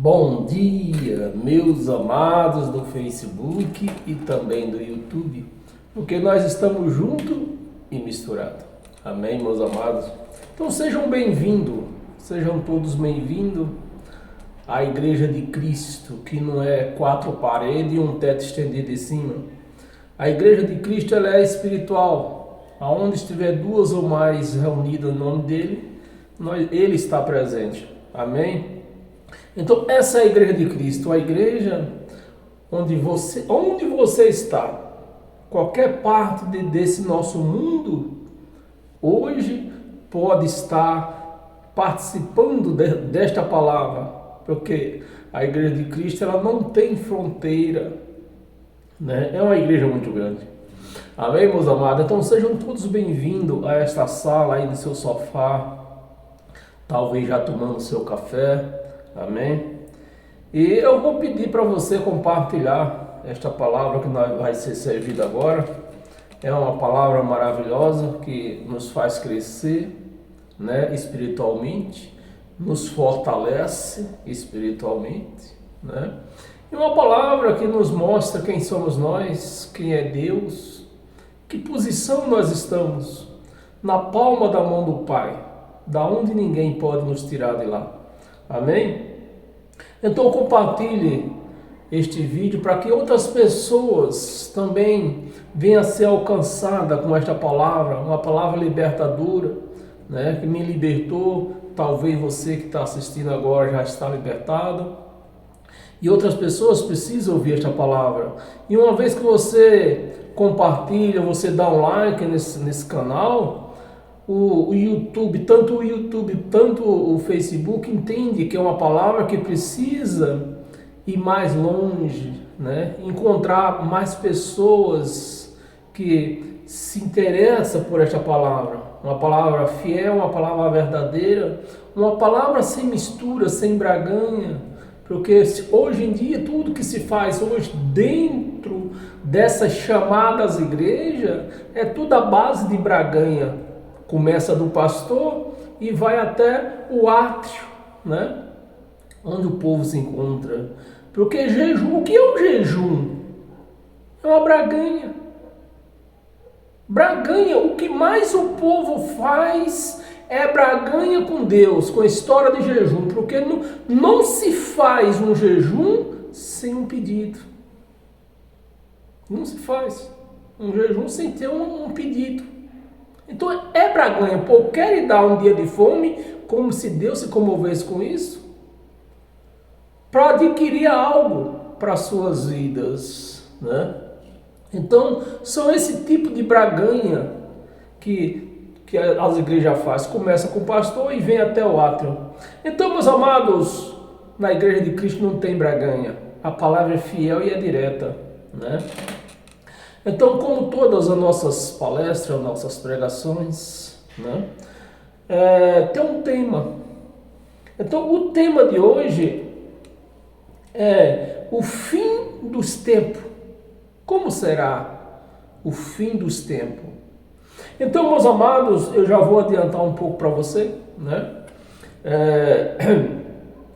Bom dia, meus amados do Facebook e também do YouTube, porque nós estamos juntos e misturados. Amém, meus amados? Então sejam bem-vindos, sejam todos bem-vindos à Igreja de Cristo, que não é 4 paredes e um teto estendido em cima. A Igreja de Cristo ela é espiritual, aonde estiver 2 ou mais reunidas no nome dele, ele está presente. Amém? Então essa é a Igreja de Cristo, a igreja onde você está, qualquer parte desse nosso mundo, hoje pode estar participando desta palavra, porque a Igreja de Cristo ela não tem fronteira, né? É uma igreja muito grande. Amém, meus amados? Então sejam todos bem-vindos a esta sala aí no seu sofá, talvez já tomando seu café. Amém? E eu vou pedir para você compartilhar esta palavra que vai ser servida agora. É uma palavra maravilhosa que nos faz crescer, né, espiritualmente, nos fortalece espiritualmente, né? E uma palavra que nos mostra quem somos nós, quem é Deus, que posição nós estamos, na palma da mão do Pai, da onde ninguém pode nos tirar de lá. Amém? Então compartilhe este vídeo para que outras pessoas também venham a ser alcançadas com esta palavra, uma palavra libertadora, né, que me libertou. Talvez você que está assistindo agora já está libertado. E outras pessoas precisam ouvir esta palavra. E uma vez que você compartilha, você dá um like nesse canal, o YouTube, tanto o Facebook entende que é uma palavra que precisa ir mais longe, né? Encontrar mais pessoas que se interessam por esta palavra, uma palavra fiel, uma palavra verdadeira, uma palavra sem mistura, sem braganha, porque hoje em dia tudo que se faz hoje dentro dessas chamadas igrejas é tudo à base de braganha. Começa do pastor e vai até o átrio, né? Onde o povo se encontra. Porque jejum, o que é um jejum? É uma braganha. Braganha, o que mais o povo faz é braganha com Deus, com a história de jejum. Porque não se faz um jejum sem um pedido. Não se faz um jejum sem ter um pedido. Então é braganha. O povo quer lhe dar um dia de fome, como se Deus se comovesse com isso, para adquirir algo para as suas vidas, né? Então são esse tipo de braganha que as igrejas fazem. Começa com o pastor e vem até o átrio. Então, meus amados, na Igreja de Cristo não tem braganha. A palavra é fiel e é direta, né? Então, como todas as nossas palestras, nossas pregações, né, tem um tema. Então, o tema de hoje é o fim dos tempos. Como será o fim dos tempos? Então, meus amados, eu já vou adiantar um pouco para você, né?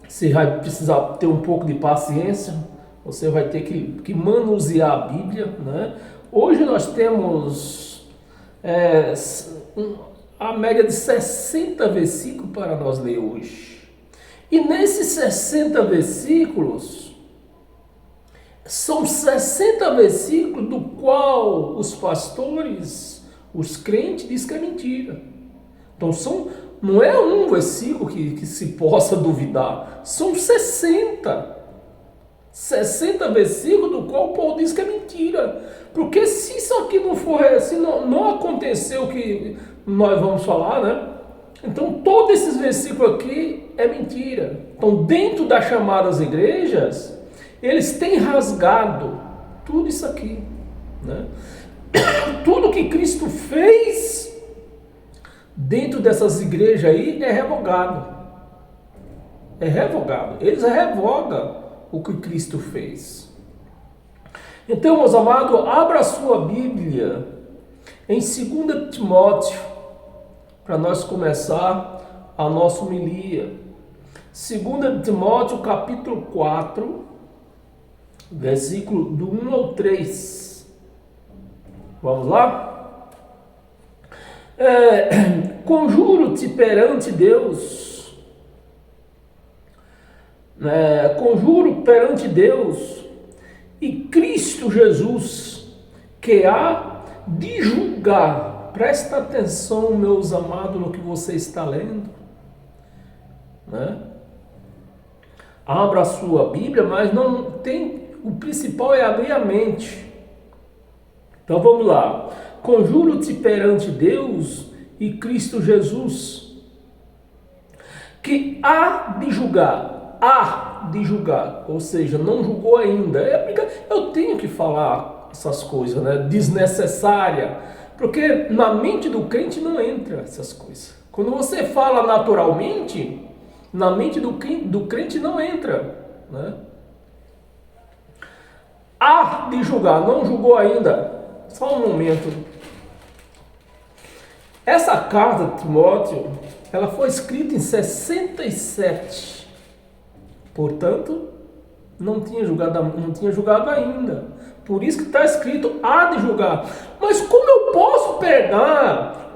Você vai precisar ter um pouco de paciência. Você vai ter que manusear a Bíblia, né? Hoje nós temos a média de 60 versículos para nós ler hoje. E nesses 60 versículos, são 60 versículos do qual os pastores, os crentes, dizem que é mentira. Então não é um versículo que se possa duvidar, são 60 versículos do qual Paulo diz que é mentira. Porque se isso aqui não for, se não aconteceu o que nós vamos falar, né? Então todos esses versículos aqui é mentira. Então dentro das chamadas igrejas, eles têm rasgado tudo isso aqui, né? Tudo que Cristo fez dentro dessas igrejas aí é revogado. É revogado. Eles revogam o que Cristo fez. Então, meus amados, abra a sua Bíblia em 2 Timóteo, para nós começar a nossa homilia. 2 Timóteo capítulo 4, versículo do 1 ao 3. Vamos lá? Conjuro-te perante Deus, conjuro perante Deus e Cristo Jesus, que há de julgar. Presta atenção, meus amados, no que você está lendo, né? Abra a sua Bíblia, mas não tem. O principal é abrir a mente. Então vamos lá. Conjuro-te perante Deus e Cristo Jesus, que há de julgar, ou seja, não julgou ainda. Eu tenho que falar essas coisas, né? Desnecessária, porque na mente do crente não entra essas coisas. Quando você fala naturalmente, na mente do crente não entra, né? Há de julgar, não julgou ainda. Só um momento. Essa carta de Timóteo, ela foi escrita em 67. Portanto, não tinha julgado ainda. Por isso que está escrito, há de julgar. Mas como eu posso pegar,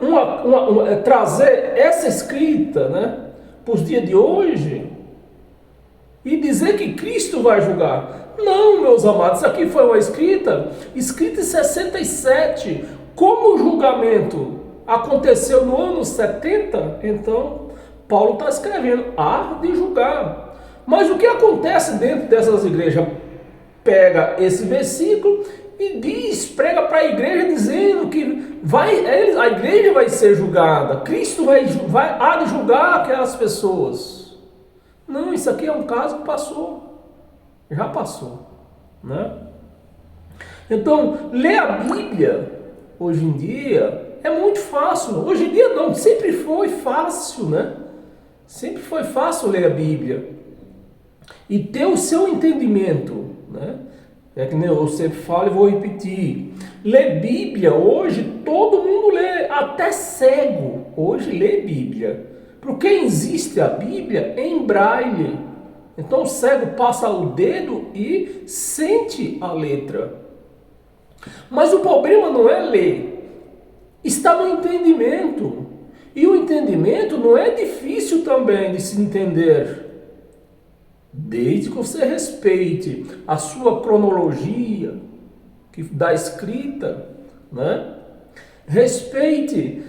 trazer essa escrita, né, para os dias de hoje e dizer que Cristo vai julgar? Não, meus amados, isso aqui foi uma escrita em 67. Como o julgamento aconteceu no ano 70, então Paulo está escrevendo, há de julgar. Mas o que acontece dentro dessas igrejas? Pega esse versículo e prega para a igreja dizendo que a igreja vai ser julgada, Cristo há de julgar aquelas pessoas. Não, isso aqui é um caso que passou, já passou, né? Então, ler a Bíblia hoje em dia é muito fácil. Hoje em dia não, sempre foi fácil, né? Sempre foi fácil ler a Bíblia e ter o seu entendimento, né? É que eu sempre falo e vou repetir. Ler Bíblia hoje, todo mundo lê, até cego hoje lê Bíblia. Porque existe a Bíblia em braille. Então o cego passa o dedo e sente a letra. Mas o problema não é ler, está no entendimento. E o entendimento não é difícil também de se entender, desde que você respeite a sua cronologia da escrita, né? Respeite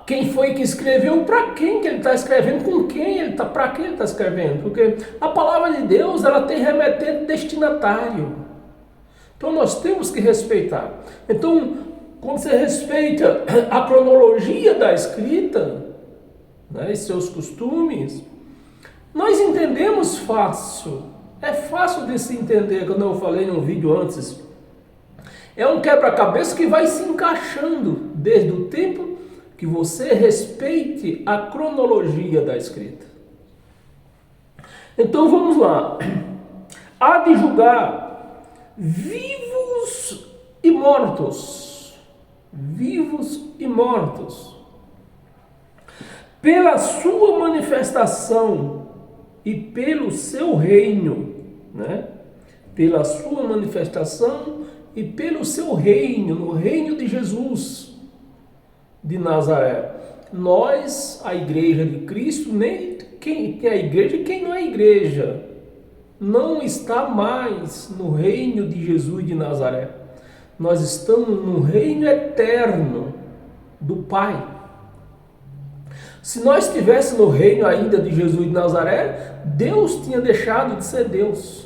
quem foi que escreveu, para quem que ele está escrevendo, com quem ele está, para quem ele está escrevendo, porque a palavra de Deus, ela tem remetente destinatário. Então nós temos que respeitar. Então, quando você respeita a cronologia da escrita, né, e seus costumes, nós entendemos fácil. É fácil de se entender, como eu falei no vídeo antes. É um quebra-cabeça que vai se encaixando desde o tempo que você respeite a cronologia da escrita. Então vamos lá. Há de julgar vivos e mortos. Vivos e mortos. Pela sua manifestação e pelo seu reino, né? Pela sua manifestação e pelo seu reino, no reino de Jesus de Nazaré. Nós, a igreja de Cristo, nem quem tem a igreja e quem não é igreja, não está mais no reino de Jesus de Nazaré. Nós estamos no reino eterno do Pai. Se nós estivéssemos no reino ainda de Jesus de Nazaré, Deus tinha deixado de ser Deus.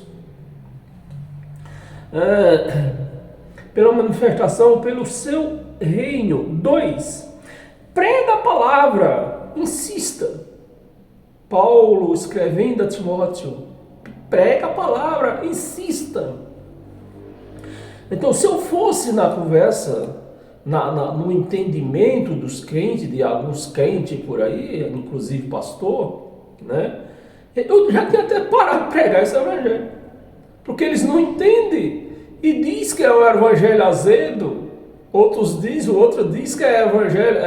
Pela manifestação, pelo seu reino. 2. Prega a palavra, insista. Paulo escrevendo a Timóteo, prega a palavra, insista. Então, se eu fosse na conversa, no entendimento dos crentes, de alguns crentes por aí, inclusive pastor, né? Eu já tinha até parado de pregar esse evangelho, porque eles não entendem e diz que é um evangelho azedo. Outro diz que é evangelho,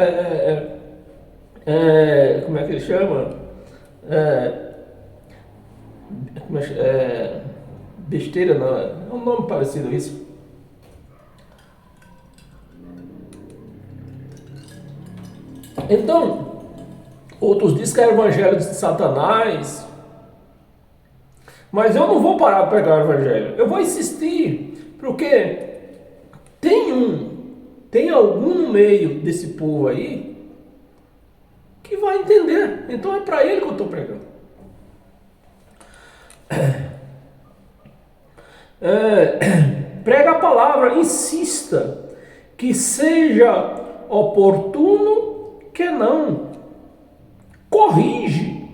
como é que ele chama? É, besteira não, é um nome parecido a isso. Então, outros dizem que é o evangelho de Satanás, mas eu não vou parar de pregar o evangelho, eu vou insistir, porque tem algum no meio desse povo aí que vai entender, então é para ele que eu estou pregando. Prega a palavra, insista, que seja oportuno que não, corrige,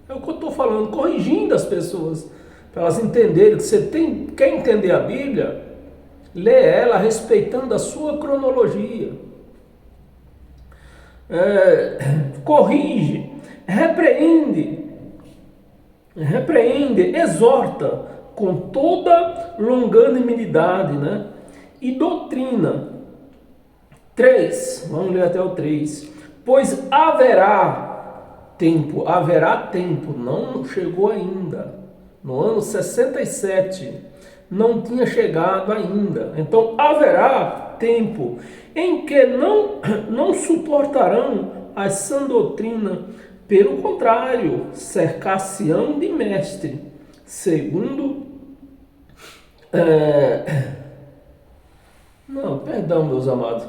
é o que eu estou falando, corrigindo as pessoas, para elas entenderem que você quer entender a Bíblia, lê ela respeitando a sua cronologia, corrige, repreende, exorta com toda longanimidade, né? E doutrina. 3, vamos ler até o 3. Pois haverá tempo, não chegou ainda. No ano 67, não tinha chegado ainda. Então haverá tempo em que não suportarão a sã doutrina, pelo contrário, cercar-se-ão de mestre, segundo... Não, perdão, meus amados.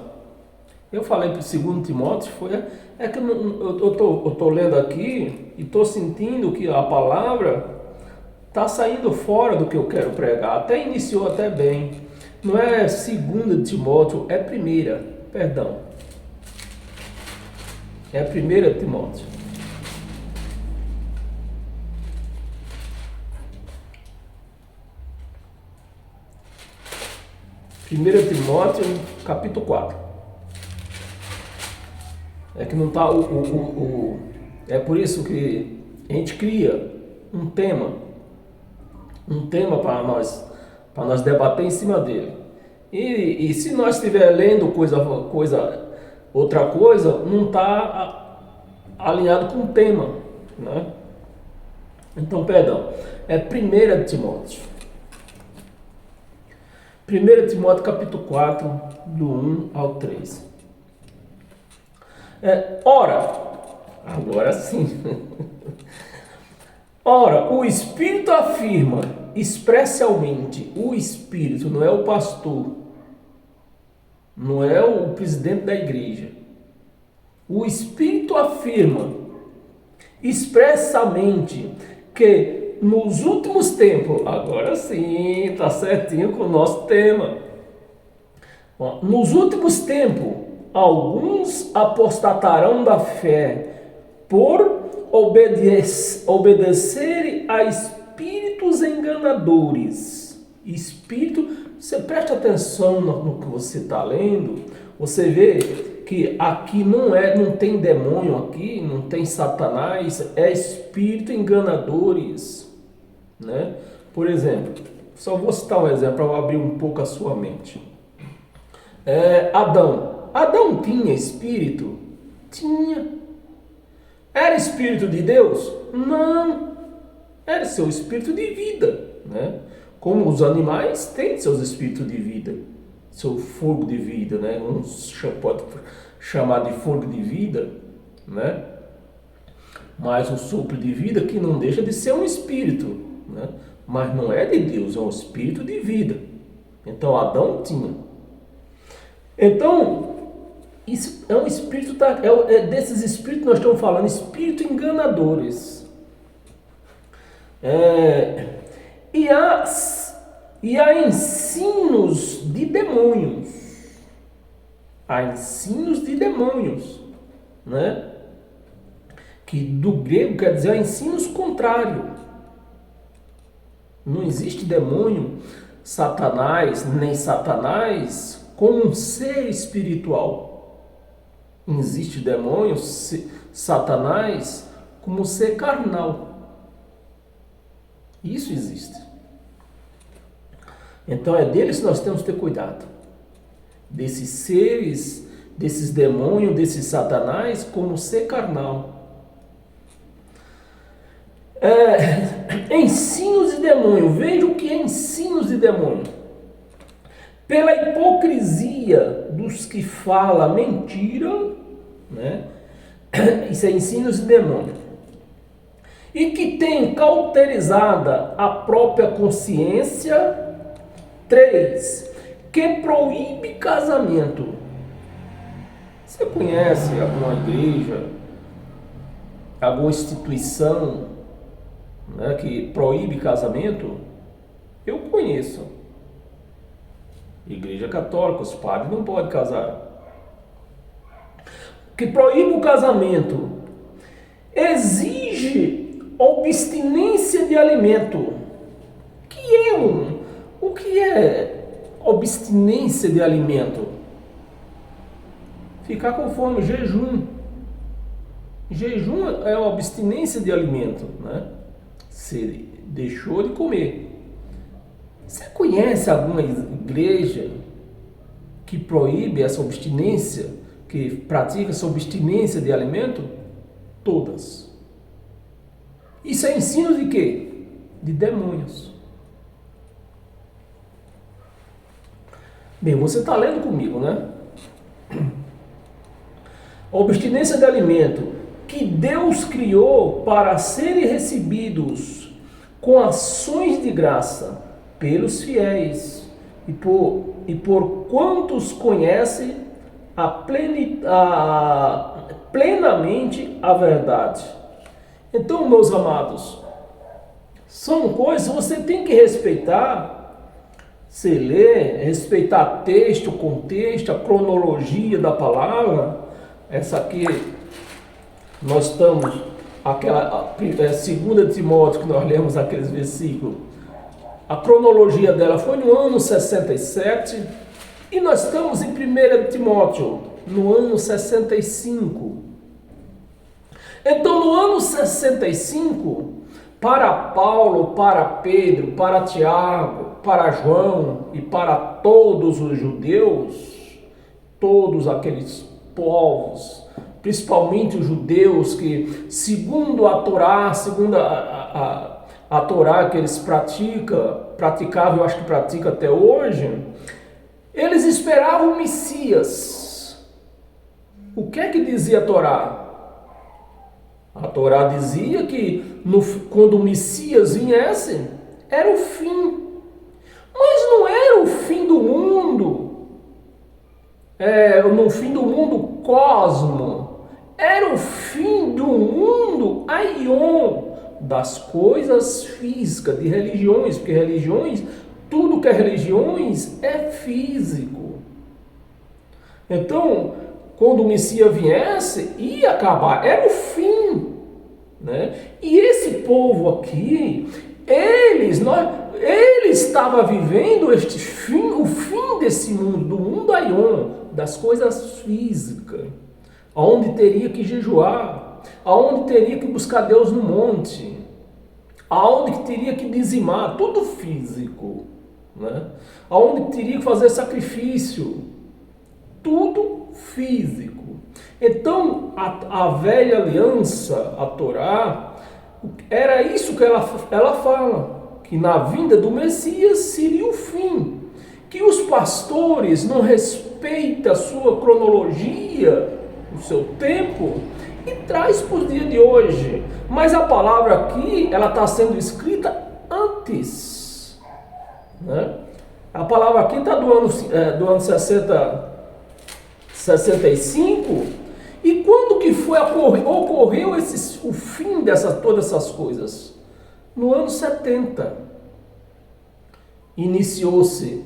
Eu falei para o 2 Timóteo, que eu estou lendo aqui e estou sentindo que a palavra está saindo fora do que eu quero pregar. Até iniciou até bem. Não é 2 Timóteo, é 1ª, perdão. É 1 Timóteo. Timóteo, capítulo 4. É que não está é por isso que a gente cria um tema para nós debater em cima dele. E se nós estiver lendo outra coisa, não está alinhado com o tema, né? Então, perdão, é 1 Timóteo. 1 Timóteo capítulo 4, do 1 ao 3. Ora, agora sim. Ora, o Espírito afirma expressamente, o Espírito, não é o pastor, não é o presidente da igreja. O Espírito afirma expressamente que nos últimos tempos, agora sim, está certinho com o nosso tema. Nos últimos tempos, alguns apostatarão da fé por obedecerem a espíritos enganadores. Você presta atenção no que você está lendo, você vê que aqui não tem demônio aqui, não tem Satanás, é espírito enganadores, né? Por exemplo, só vou citar um exemplo para abrir um pouco a sua mente. Adão tinha espírito? Tinha. Era espírito de Deus? Não. Era seu espírito de vida, né? Como os animais têm seus espíritos de vida, seu fogo de vida, né? Uns pode chamar de fogo de vida, né? Mas o sopro de vida que não deixa de ser um espírito, né? Mas não é de Deus, é um espírito de vida. Então Adão tinha. Então, isso é um espírito, desses espíritos que nós estamos falando, espíritos enganadores. E há ensinos de demônios. Há ensinos de demônios, né? Que do grego quer dizer ensinos contrários. Não existe demônio, nem Satanás como um ser espiritual. Existe demônio, Satanás, como um ser carnal. Isso existe. Então é deles que nós temos que ter cuidado. Desses seres, desses demônios, desses Satanás, como ser carnal. Ensinos de demônio. Veja o que é ensinos de demônio. Pela hipocrisia dos que falam mentira, né? Isso é ensinos de demônio. E que tem cauterizada a própria consciência. 3. Que proíbe casamento. Você conhece alguma igreja, alguma instituição, né, que proíbe casamento? Eu conheço. Igreja católica, os padres não podem casar. Que proíbe o casamento. Exige abstinência de alimento. O que é abstinência de alimento? Ficar com fome, jejum. Jejum é uma abstinência de alimento, né? Você deixou de comer. Você conhece alguma igreja que proíbe essa abstinência, que pratica essa abstinência de alimento? Todas. Isso é ensino de quê? De demônios. Bem, você está lendo comigo, né? A abstinência de alimento que Deus criou para serem recebidos com ações de graça pelos fiéis e por quantos conhecem plenamente a verdade. Então, meus amados, são coisas que você tem que respeitar. Você lê, respeitar texto, contexto, a cronologia da palavra. Essa aqui, nós estamos, aquela 2 Timóteo, que nós lemos aqueles versículos, a cronologia dela foi no ano 67, e nós estamos em 1 Timóteo, no ano 65. Então, no ano 65, para Paulo, para Pedro, para Tiago, para João e para todos os judeus, todos aqueles povos, principalmente os judeus que, segundo a Torá, segundo a Torá que eles praticavam, eu acho que pratica até hoje, eles esperavam o Messias. O que é que dizia a Torá? A Torá dizia que quando o Messias viesse, era o fim. Mas não era o fim do mundo, no fim do mundo cosmo, era o fim do mundo aion, das coisas físicas, de religiões, porque religiões, tudo que é religiões é físico. Então, quando o Messias viesse, ia acabar, era o fim, né? E esse povo aqui, ele estava vivendo este fim, o fim desse mundo, do mundo aion, das coisas físicas, aonde teria que jejuar, aonde teria que buscar Deus no monte, aonde teria que dizimar, tudo físico, né? Aonde teria que fazer sacrifício, tudo físico. Então, a velha aliança, a Torá, era isso que ela fala, que na vinda do Messias seria o fim, que os pastores não respeitam a sua cronologia, o seu tempo, e traz para os dias de hoje. Mas a palavra aqui, ela está sendo escrita antes, né? A palavra aqui está do ano 65, e quando que ocorreu o fim todas essas coisas? No ano 70. Iniciou-se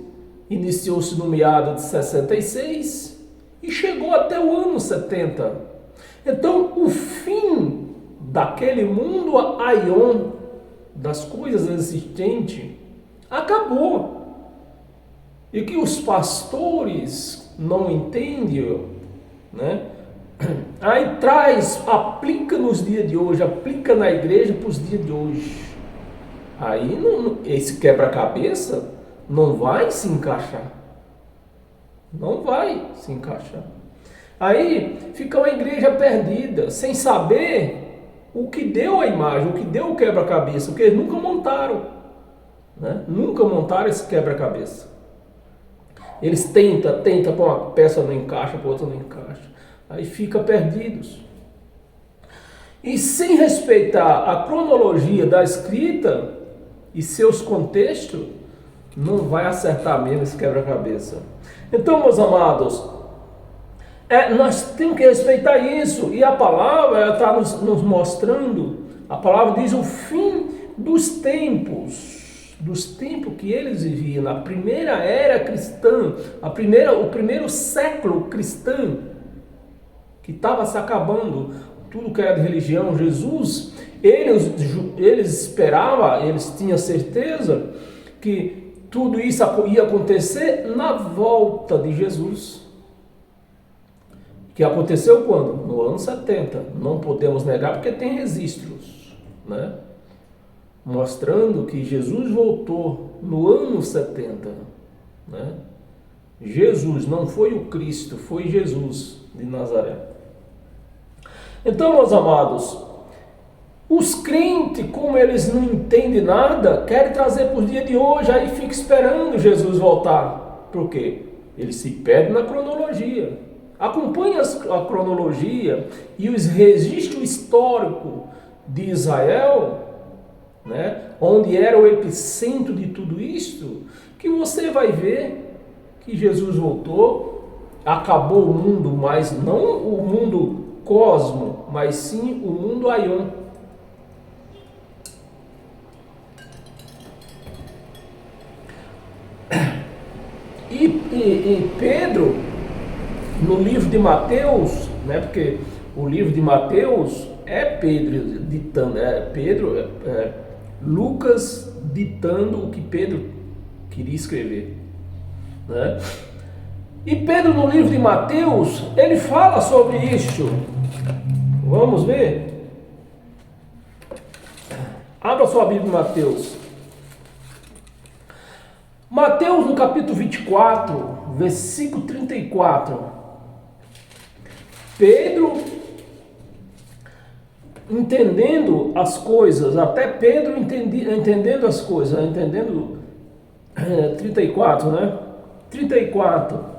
no meado de 66 e chegou até o ano 70. Então, o fim daquele mundo aion, das coisas existentes, acabou. E que os pastores não entendem, né? Aí aplica nos dias de hoje, aplica na igreja para os dias de hoje. Aí esse quebra-cabeça não vai se encaixar. Não vai se encaixar. Aí fica uma igreja perdida, sem saber o que deu a imagem, o que deu o quebra-cabeça, porque eles nunca montaram, né? Nunca montaram esse quebra-cabeça. Eles tentam, para uma peça não encaixa, para outra não encaixa. Aí fica perdidos. E sem respeitar a cronologia da escrita e seus contextos, não vai acertar mesmo esse quebra-cabeça. Então, meus amados, nós temos que respeitar isso. E a palavra está nos mostrando, a palavra diz o fim dos tempos que eles viviam, na primeira era cristã, o primeiro século cristão, que estava se acabando, tudo que era de religião. Jesus, eles esperavam, eles tinham certeza que tudo isso ia acontecer na volta de Jesus. Que aconteceu quando? No ano 70. Não podemos negar porque tem registros, né? Mostrando que Jesus voltou no ano 70, né? Jesus, não foi o Cristo, foi Jesus de Nazaré. Então, meus amados, os crentes, como eles não entendem nada, querem trazer para o dia de hoje, aí fica esperando Jesus voltar. Por quê? Eles se perdem na cronologia. Acompanhe a cronologia e os registros históricos de Israel, né, onde era o epicentro de tudo isso, que você vai ver que Jesus voltou, acabou o mundo, mas não o mundo cosmo, mas sim o mundo aion. E Pedro, no livro de Mateus, né, porque o livro de Mateus é Pedro ditando, Lucas ditando o que Pedro queria escrever, né? E Pedro, no livro de Mateus, ele fala sobre isso. Vamos ver? Abra sua Bíblia em Mateus. Mateus, no capítulo 24, versículo 34. Pedro, entendendo as coisas, até Pedro entendendo as coisas, entendendo 34, né? 34.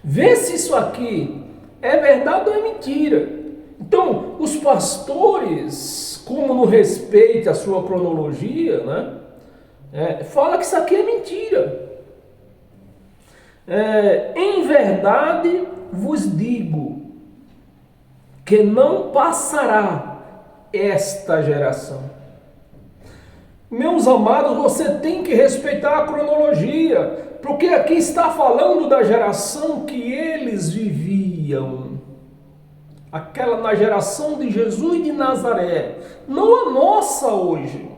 Vê se isso aqui é verdade ou é mentira. Então, os pastores, como não respeitam a sua cronologia, né? Fala que isso aqui é mentira. Em verdade vos digo que não passará esta geração. Meus amados, você tem que respeitar a cronologia, porque aqui está falando da geração que eles viviam, aquela na geração de Jesus de Nazaré, não a nossa hoje.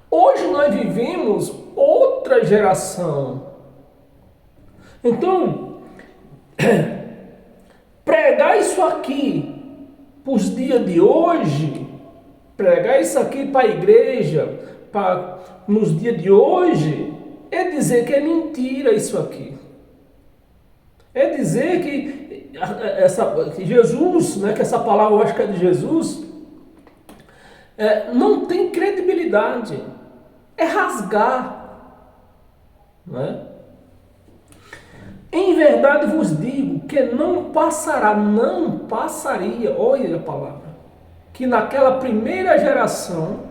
Hoje nós vivemos outra geração. Então, pregar isso aqui para os dias de hoje, pregar isso aqui para a igreja, nos dias de hoje, é dizer que é mentira isso aqui. É dizer que Jesus, né, que essa palavra eu acho que é de Jesus, não tem credibilidade. É rasgar, né? Em verdade vos digo que não passaria, olha a palavra, que naquela primeira geração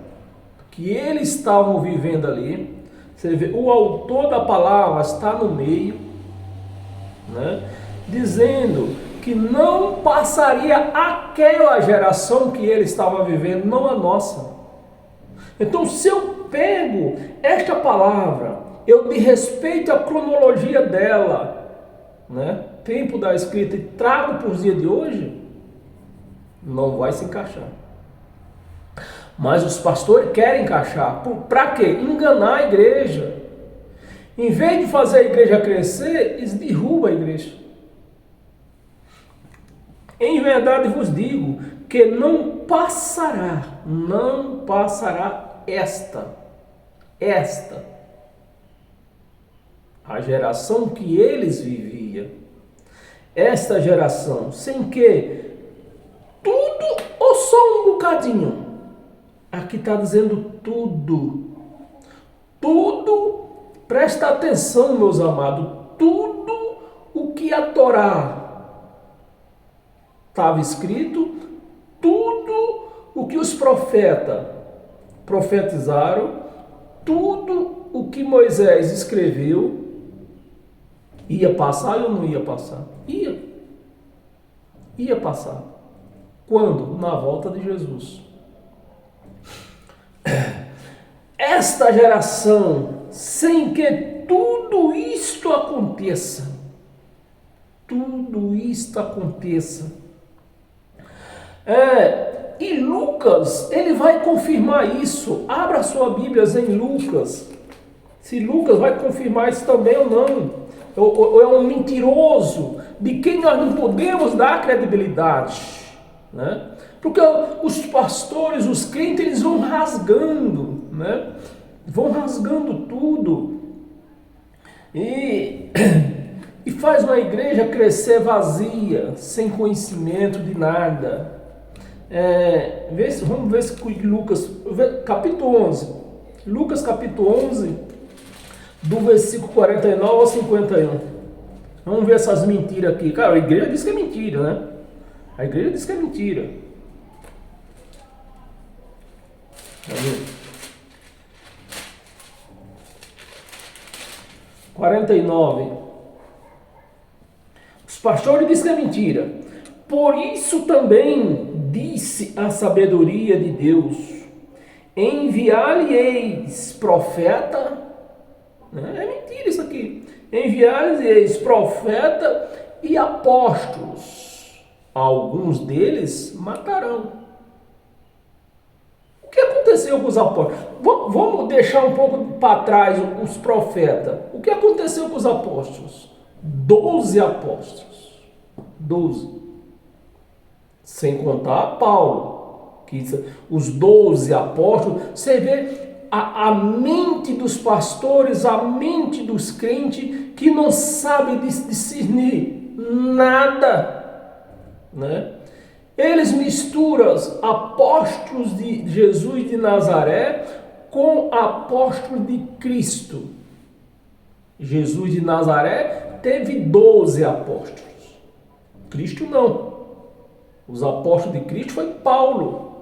que eles estavam vivendo ali, você vê, o autor da palavra está no meio, né, dizendo que não passaria aquela geração que ele estava vivendo, não a nossa. Então, se eu pego esta palavra, eu de respeito à cronologia dela, né, tempo da escrita, e trago para os dias de hoje, não vai se encaixar. Mas os pastores querem encaixar. Para quê? Enganar a igreja. Em vez de fazer a igreja crescer, eles derrubam a igreja. Em verdade vos digo que não passará esta, a geração que eles viviam, esta geração, sem que tudo ou só um bocadinho? Aqui está dizendo tudo. Tudo, presta atenção, meus amados, tudo o que a Torá estava escrito, tudo o que os profetas profetizaram, tudo o que Moisés escreveu, ia passar ou não ia passar? Ia passar. Quando? Na volta de Jesus. Esta geração, sem que tudo isto aconteça, e Lucas, ele vai confirmar isso. Abra sua Bíblia em Lucas. Se Lucas vai confirmar isso também ou não. Ou é um mentiroso de quem nós não podemos dar credibilidade, né? Porque os pastores, os crentes, eles vão rasgando, né? Vão rasgando tudo e faz uma igreja crescer vazia, sem conhecimento de nada. Vamos ver se Lucas, capítulo 11. Lucas capítulo 11, do versículo 49 ao 51. Vamos ver essas mentiras aqui. Cara, a igreja diz que é mentira, né? A igreja diz que é mentira. Tá vendo? 49. Os pastores dizem que é mentira. Por isso também disse a sabedoria de Deus: enviar-lhe-eis profeta. É mentira isso aqui. Enviar-lhe-eis profeta e apóstolos. Alguns deles matarão. O que aconteceu com os apóstolos? Vamos deixar um pouco para trás os profetas. O que aconteceu com os apóstolos? 12 apóstolos. 12. Sem contar Paulo. Os 12 apóstolos. Você vê a mente dos pastores, a mente dos crentes que não sabem discernir nada, né? Eles misturam apóstolos de Jesus de Nazaré com apóstolos de Cristo. Jesus de Nazaré teve 12 apóstolos. Cristo não. Os apóstolos de Cristo foi Paulo.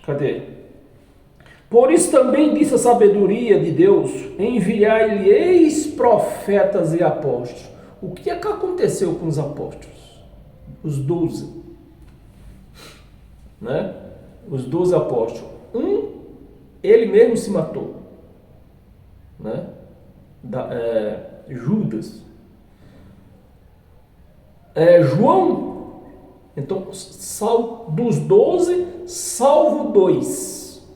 Cadê? Por isso também disse a sabedoria de Deus: enviar-lhe-eis profetas e apóstolos. O que é que aconteceu com os apóstolos? Os 12. Né? Os 12 apóstolos. Ele mesmo se matou. Né? Judas. João. Então, dos 12, salvo 2.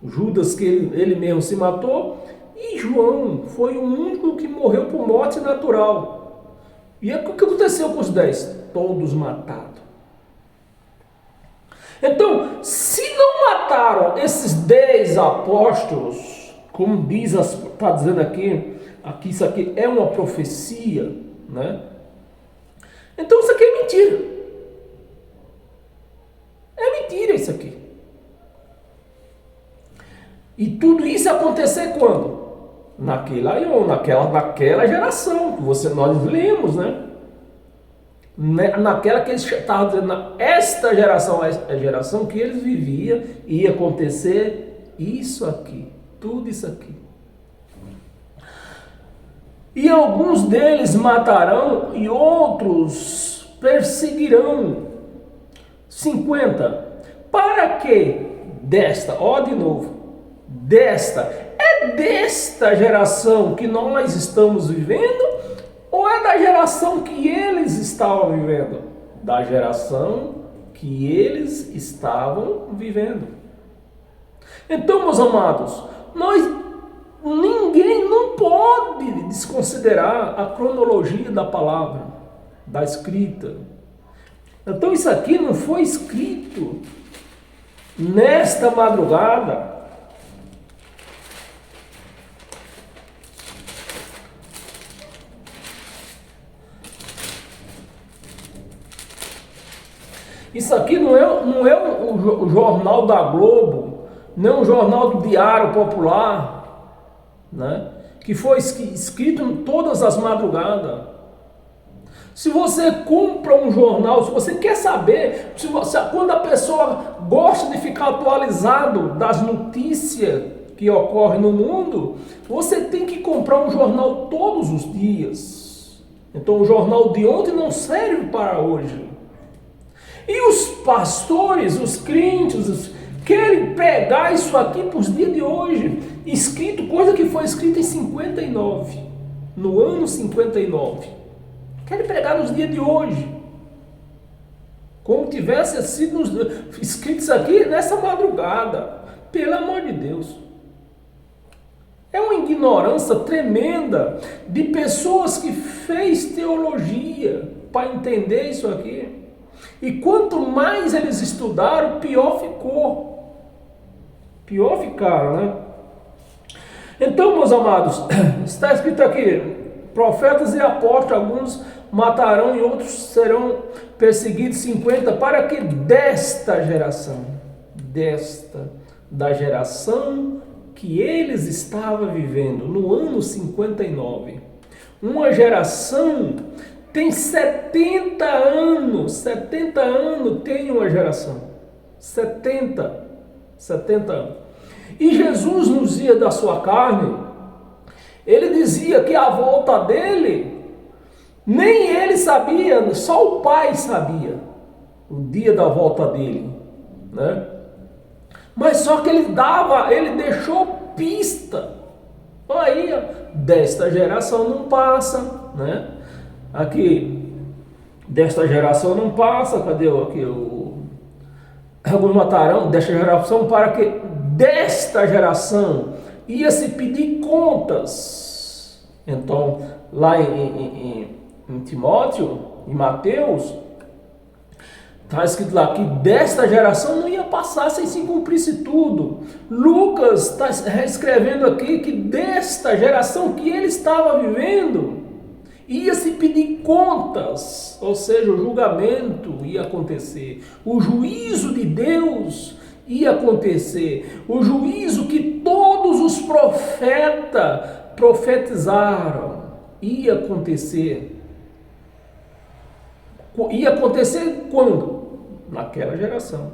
Judas, que ele mesmo se matou, e João foi o único que morreu por morte natural. E o que aconteceu com os 10? Todos matados. Então, se não mataram esses 10 apóstolos, como está dizendo aqui, isso aqui é uma profecia, né? Então isso aqui é mentira. É mentira isso aqui. E tudo isso acontecer quando? Naquela geração que nós lemos, né? Naquela que eles estavam dizendo, esta geração é a geração que eles viviam, e ia acontecer isso aqui, tudo isso aqui. E alguns deles matarão e outros perseguirão. 50. Para que desta, de novo, desta geração que nós estamos vivendo, ou é da geração que eles estavam vivendo? Da geração que eles estavam vivendo. Então, meus amados, ninguém não pode desconsiderar a cronologia da palavra, da escrita. Então isso aqui não foi escrito nesta madrugada. Isso aqui não é o jornal da Globo, não é um jornal do Diário Popular, né? Que foi escrito todas as madrugadas. Se você compra um jornal, se você quer saber, quando a pessoa gosta de ficar atualizado das notícias que ocorrem no mundo, você tem que comprar um jornal todos os dias. Então o jornal de ontem não serve para hoje. E os pastores, os crentes, querem pegar isso aqui para os dias de hoje, coisa que foi escrita em 59, no ano 59. Querem pregar nos dias de hoje, como tivesse sido escrito isso aqui nessa madrugada. Pelo amor de Deus. É uma ignorância tremenda de pessoas que fez teologia para entender isso aqui. E quanto mais eles estudaram, pior ficou. Pior ficaram, né? Então, meus amados, está escrito aqui: profetas e apóstolos, alguns matarão e outros serão perseguidos, 50, para que da geração que eles estavam vivendo no ano 59. Uma geração tem 70 anos. 70 anos tem uma geração. 70 anos. E Jesus, nos dias da sua carne, ele dizia que a volta dele, nem ele sabia, só o Pai sabia o dia da volta dele, né? Mas só que ele deixou pista. Aí, desta geração não passa, né? Aqui, desta geração não passa, cadê aqui alguns matarão desta geração, para que desta geração ia se pedir contas. Então, lá em Timóteo, em Mateus, está escrito lá que desta geração não ia passar sem se cumprisse tudo. Lucas está escrevendo aqui que desta geração que ele estava vivendo, ia se pedir contas, ou seja, o julgamento ia acontecer, o juízo de Deus ia acontecer, o juízo que todos os profetas profetizaram ia acontecer. Ia acontecer quando? Naquela geração.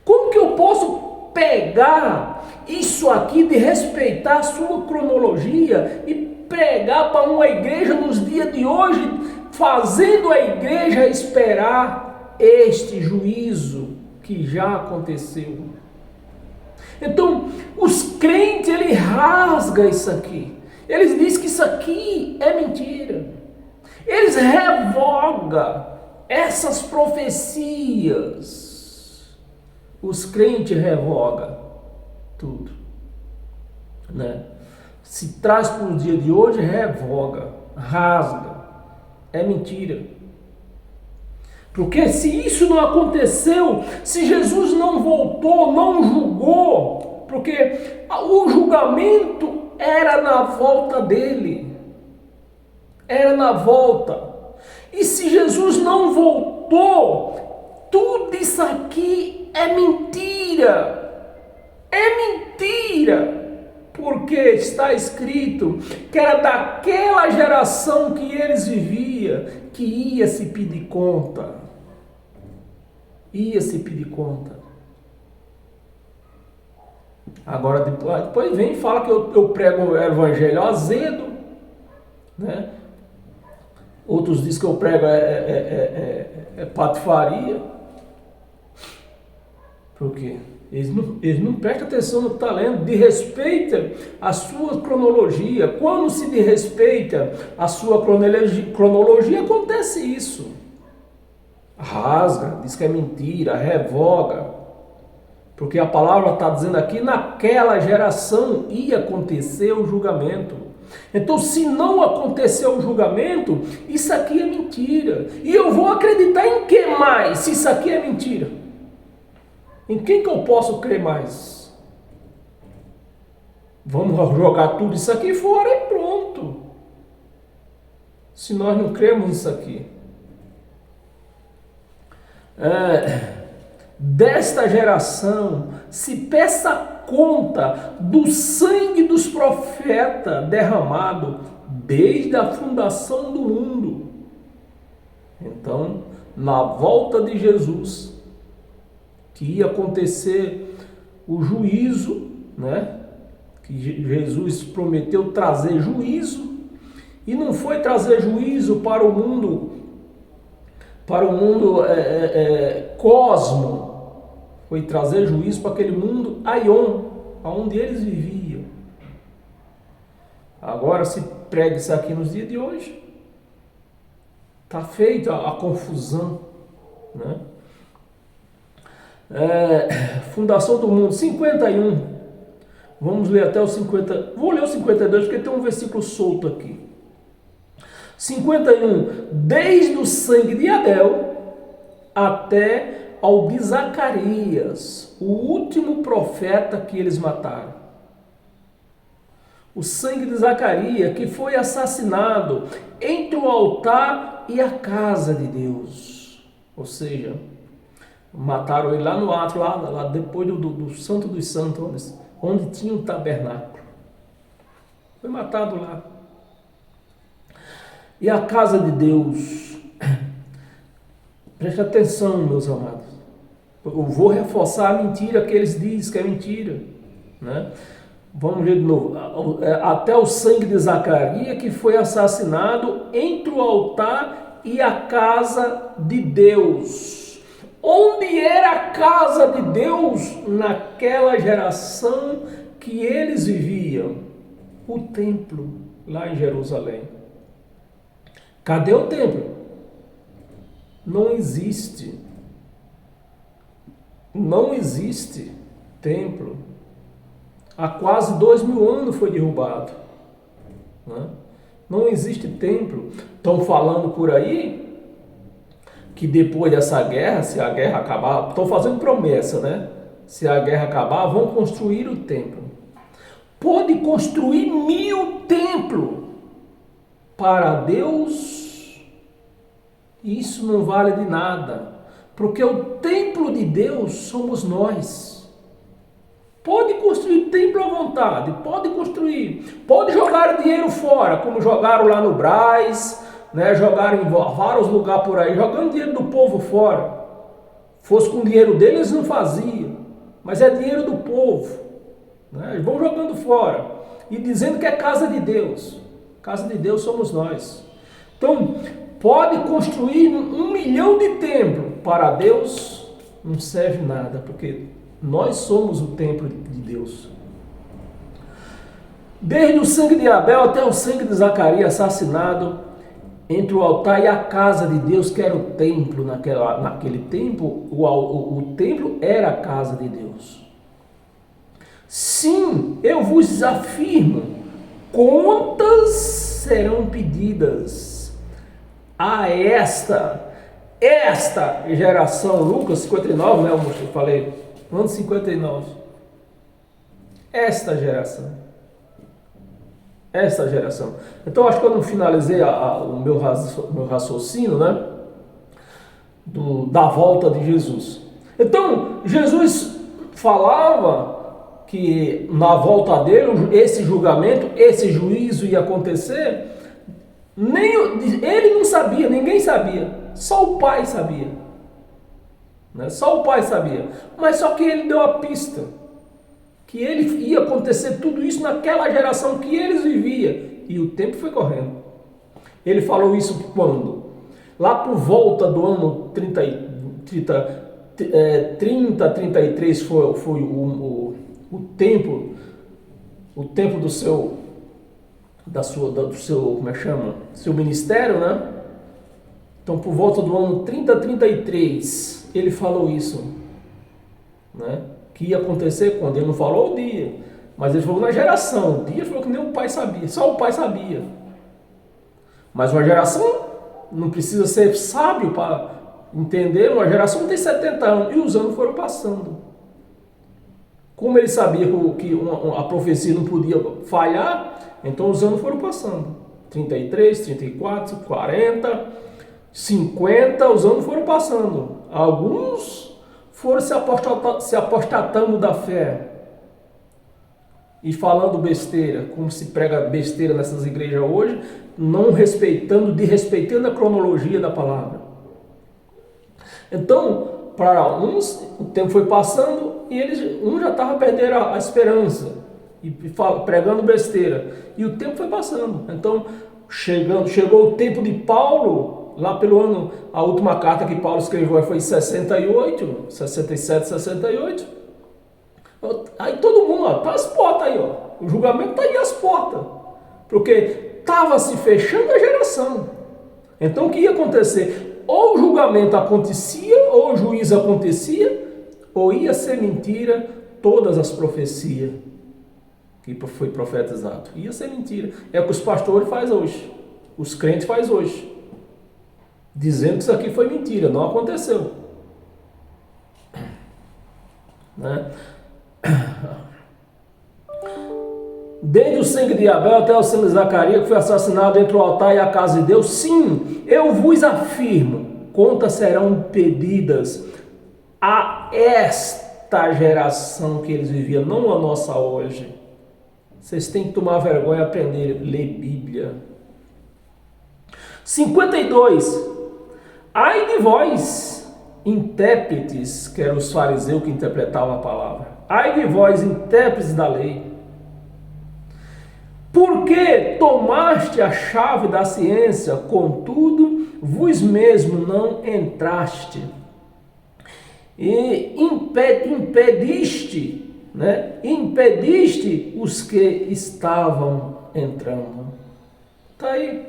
Como que eu posso pegar isso aqui de respeitar a sua cronologia e pregar para uma igreja nos dias de hoje, fazendo a igreja esperar este juízo que já aconteceu? Então, os crentes, ele rasga isso aqui. Eles dizem que isso aqui é mentira. Eles revogam essas profecias. Os crentes revogam tudo, né? Se traz para o dia de hoje, revoga, rasga. É mentira. Porque se isso não aconteceu, se Jesus não voltou, não julgou, porque o julgamento era na volta dele. Era na volta. E se Jesus não voltou, tudo isso aqui é mentira. É mentira. Porque está escrito que era daquela geração que eles viviam que ia se pedir conta. Ia se pedir conta. Agora depois vem e fala que eu prego o evangelho azedo, né? Outros dizem que eu prego patifaria. Por quê? Eles não prestam atenção no que está lendo, desrespeita a sua cronologia. Quando se desrespeita a sua cronologia, acontece isso. Rasga, diz que é mentira, revoga. Porque a palavra está dizendo aqui, naquela geração ia acontecer o julgamento. Então, se não acontecer o julgamento, isso aqui é mentira. E eu vou acreditar em que mais, se isso aqui é mentira? Em quem que eu posso crer mais? Vamos jogar tudo isso aqui fora e pronto. Se nós não cremos nisso aqui. desta geração se peça conta do sangue dos profetas derramado desde a fundação do mundo. Então, na volta de Jesus, que ia acontecer o juízo, né? Que Jesus prometeu trazer juízo, e não foi trazer juízo para o mundo cosmo, foi trazer juízo para aquele mundo aion, onde eles viviam. Agora se prega isso aqui nos dias de hoje, está feita a confusão, né? Fundação do mundo, 51. Vamos ler até o 50. Vou ler o 52 porque tem um versículo solto aqui. 51. Desde o sangue de Abel até ao de Zacarias, o último profeta que eles mataram. O sangue de Zacarias, que foi assassinado entre o altar e a casa de Deus. Ou seja, mataram ele lá no átrio, lá depois do Santo dos Santos, onde tinha um tabernáculo. Foi matado lá. E a casa de Deus, preste atenção, meus amados. Eu vou reforçar a mentira que eles dizem que é mentira, né? Vamos ver de novo. Até o sangue de Zacarias, que foi assassinado entre o altar e a casa de Deus. Onde era a casa de Deus naquela geração que eles viviam? O templo, lá em Jerusalém. Cadê o templo? Não existe. Não existe templo. Há quase 2000 anos foi derrubado, né? Não existe templo. Estão falando por aí que depois dessa guerra, se a guerra acabar, estão fazendo promessa, né? Se a guerra acabar, vão construir o templo. Pode construir 1000 templos para Deus, isso não vale de nada, porque o templo de Deus somos nós. Pode construir templo à vontade, pode construir, pode jogar dinheiro fora, como jogaram lá no Brás, né? Jogaram em vários lugares por aí, jogando dinheiro do povo fora. Fosse com o dinheiro deles, não faziam, mas é dinheiro do povo, né? Eles vão jogando fora e dizendo que é casa de Deus. Casa de Deus somos nós. Então, pode construir 1 milhão de templos, para Deus não serve nada, porque nós somos o templo de Deus. Desde o sangue de Abel até o sangue de Zacarias assassinado entre o altar e a casa de Deus, que era o templo. Naquele tempo, o templo era a casa de Deus. Sim, eu vos afirmo, contas serão pedidas a esta geração. Lucas 59, né? Eu falei, ano 59. Esta geração. Então, acho que eu não finalizei o meu raciocínio, né? Da volta de Jesus. Então, Jesus falava que na volta dele, esse julgamento, esse juízo ia acontecer. Ele não sabia, ninguém sabia. Só o Pai sabia. Né? Só o Pai sabia. Mas só que ele deu a pista. Que ele ia acontecer tudo isso naquela geração que eles viviam. E o tempo foi correndo. Ele falou isso quando? Lá por volta do ano 33 foi o tempo do seu, como é que chama? Seu ministério, né? Então, por volta do ano 33, ele falou isso, né? Que ia acontecer quando? Ele não falou o dia, mas ele falou na geração. O dia falou que nem o Pai sabia, só o Pai sabia. Mas uma geração não precisa ser sábio para entender. Uma geração tem 70 anos e os anos foram passando. Como ele sabia que a profecia não podia falhar, então os anos foram passando. 33, 34, 40, 50, os anos foram passando. Alguns foram se apostatando da fé e falando besteira, como se prega besteira nessas igrejas hoje, não desrespeitando a cronologia da palavra. Então, para uns, o tempo foi passando e um já estava perdendo a esperança e pregando besteira. E o tempo foi passando. Então, chegou o tempo de Paulo, lá pelo ano, a última carta que Paulo escreveu foi em 67, 68. Aí todo mundo, tá as portas aí, o julgamento está aí às portas. Porque estava se fechando a geração. Então, o que ia acontecer? Ou o julgamento acontecia, ou o juízo acontecia, ou ia ser mentira todas as profecias que foi profetizado. Ia ser mentira. É o que os pastores fazem hoje. Os crentes fazem hoje. Dizendo que isso aqui foi mentira, não aconteceu. Né? Desde o sangue de Abel até o sangue de Zacarias, que foi assassinado entre o altar e a casa de Deus, sim, eu vos afirmo, contas serão pedidas a esta geração que eles viviam, não a nossa hoje. Vocês têm que tomar vergonha e aprender a ler Bíblia. 52. Ai de vós, intérpretes, que eram os fariseus que interpretavam a palavra. Ai de vós, intérpretes da lei. Porque tomaste a chave da ciência, contudo, vos mesmo não entraste. E impediste os que estavam entrando. Está aí.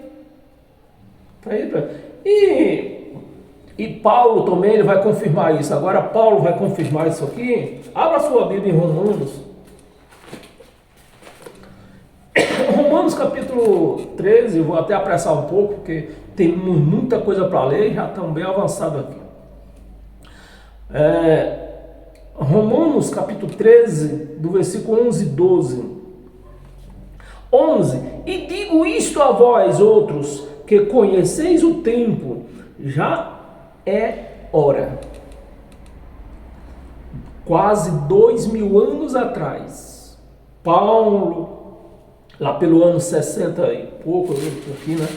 Está aí. E Paulo também ele vai confirmar isso. Agora Paulo vai confirmar isso aqui. Abra sua Bíblia em Romanos. Romanos capítulo 13, eu vou até apressar um pouco, porque tem muita coisa para ler e já estamos bem avançados aqui. Romanos capítulo 13, do versículo 11 e 12. 11. E digo isto a vós outros, que conheceis o tempo, já é hora. Quase 2000 anos atrás, Paulo, lá pelo ano 60 e pouco, eu estou aqui, né?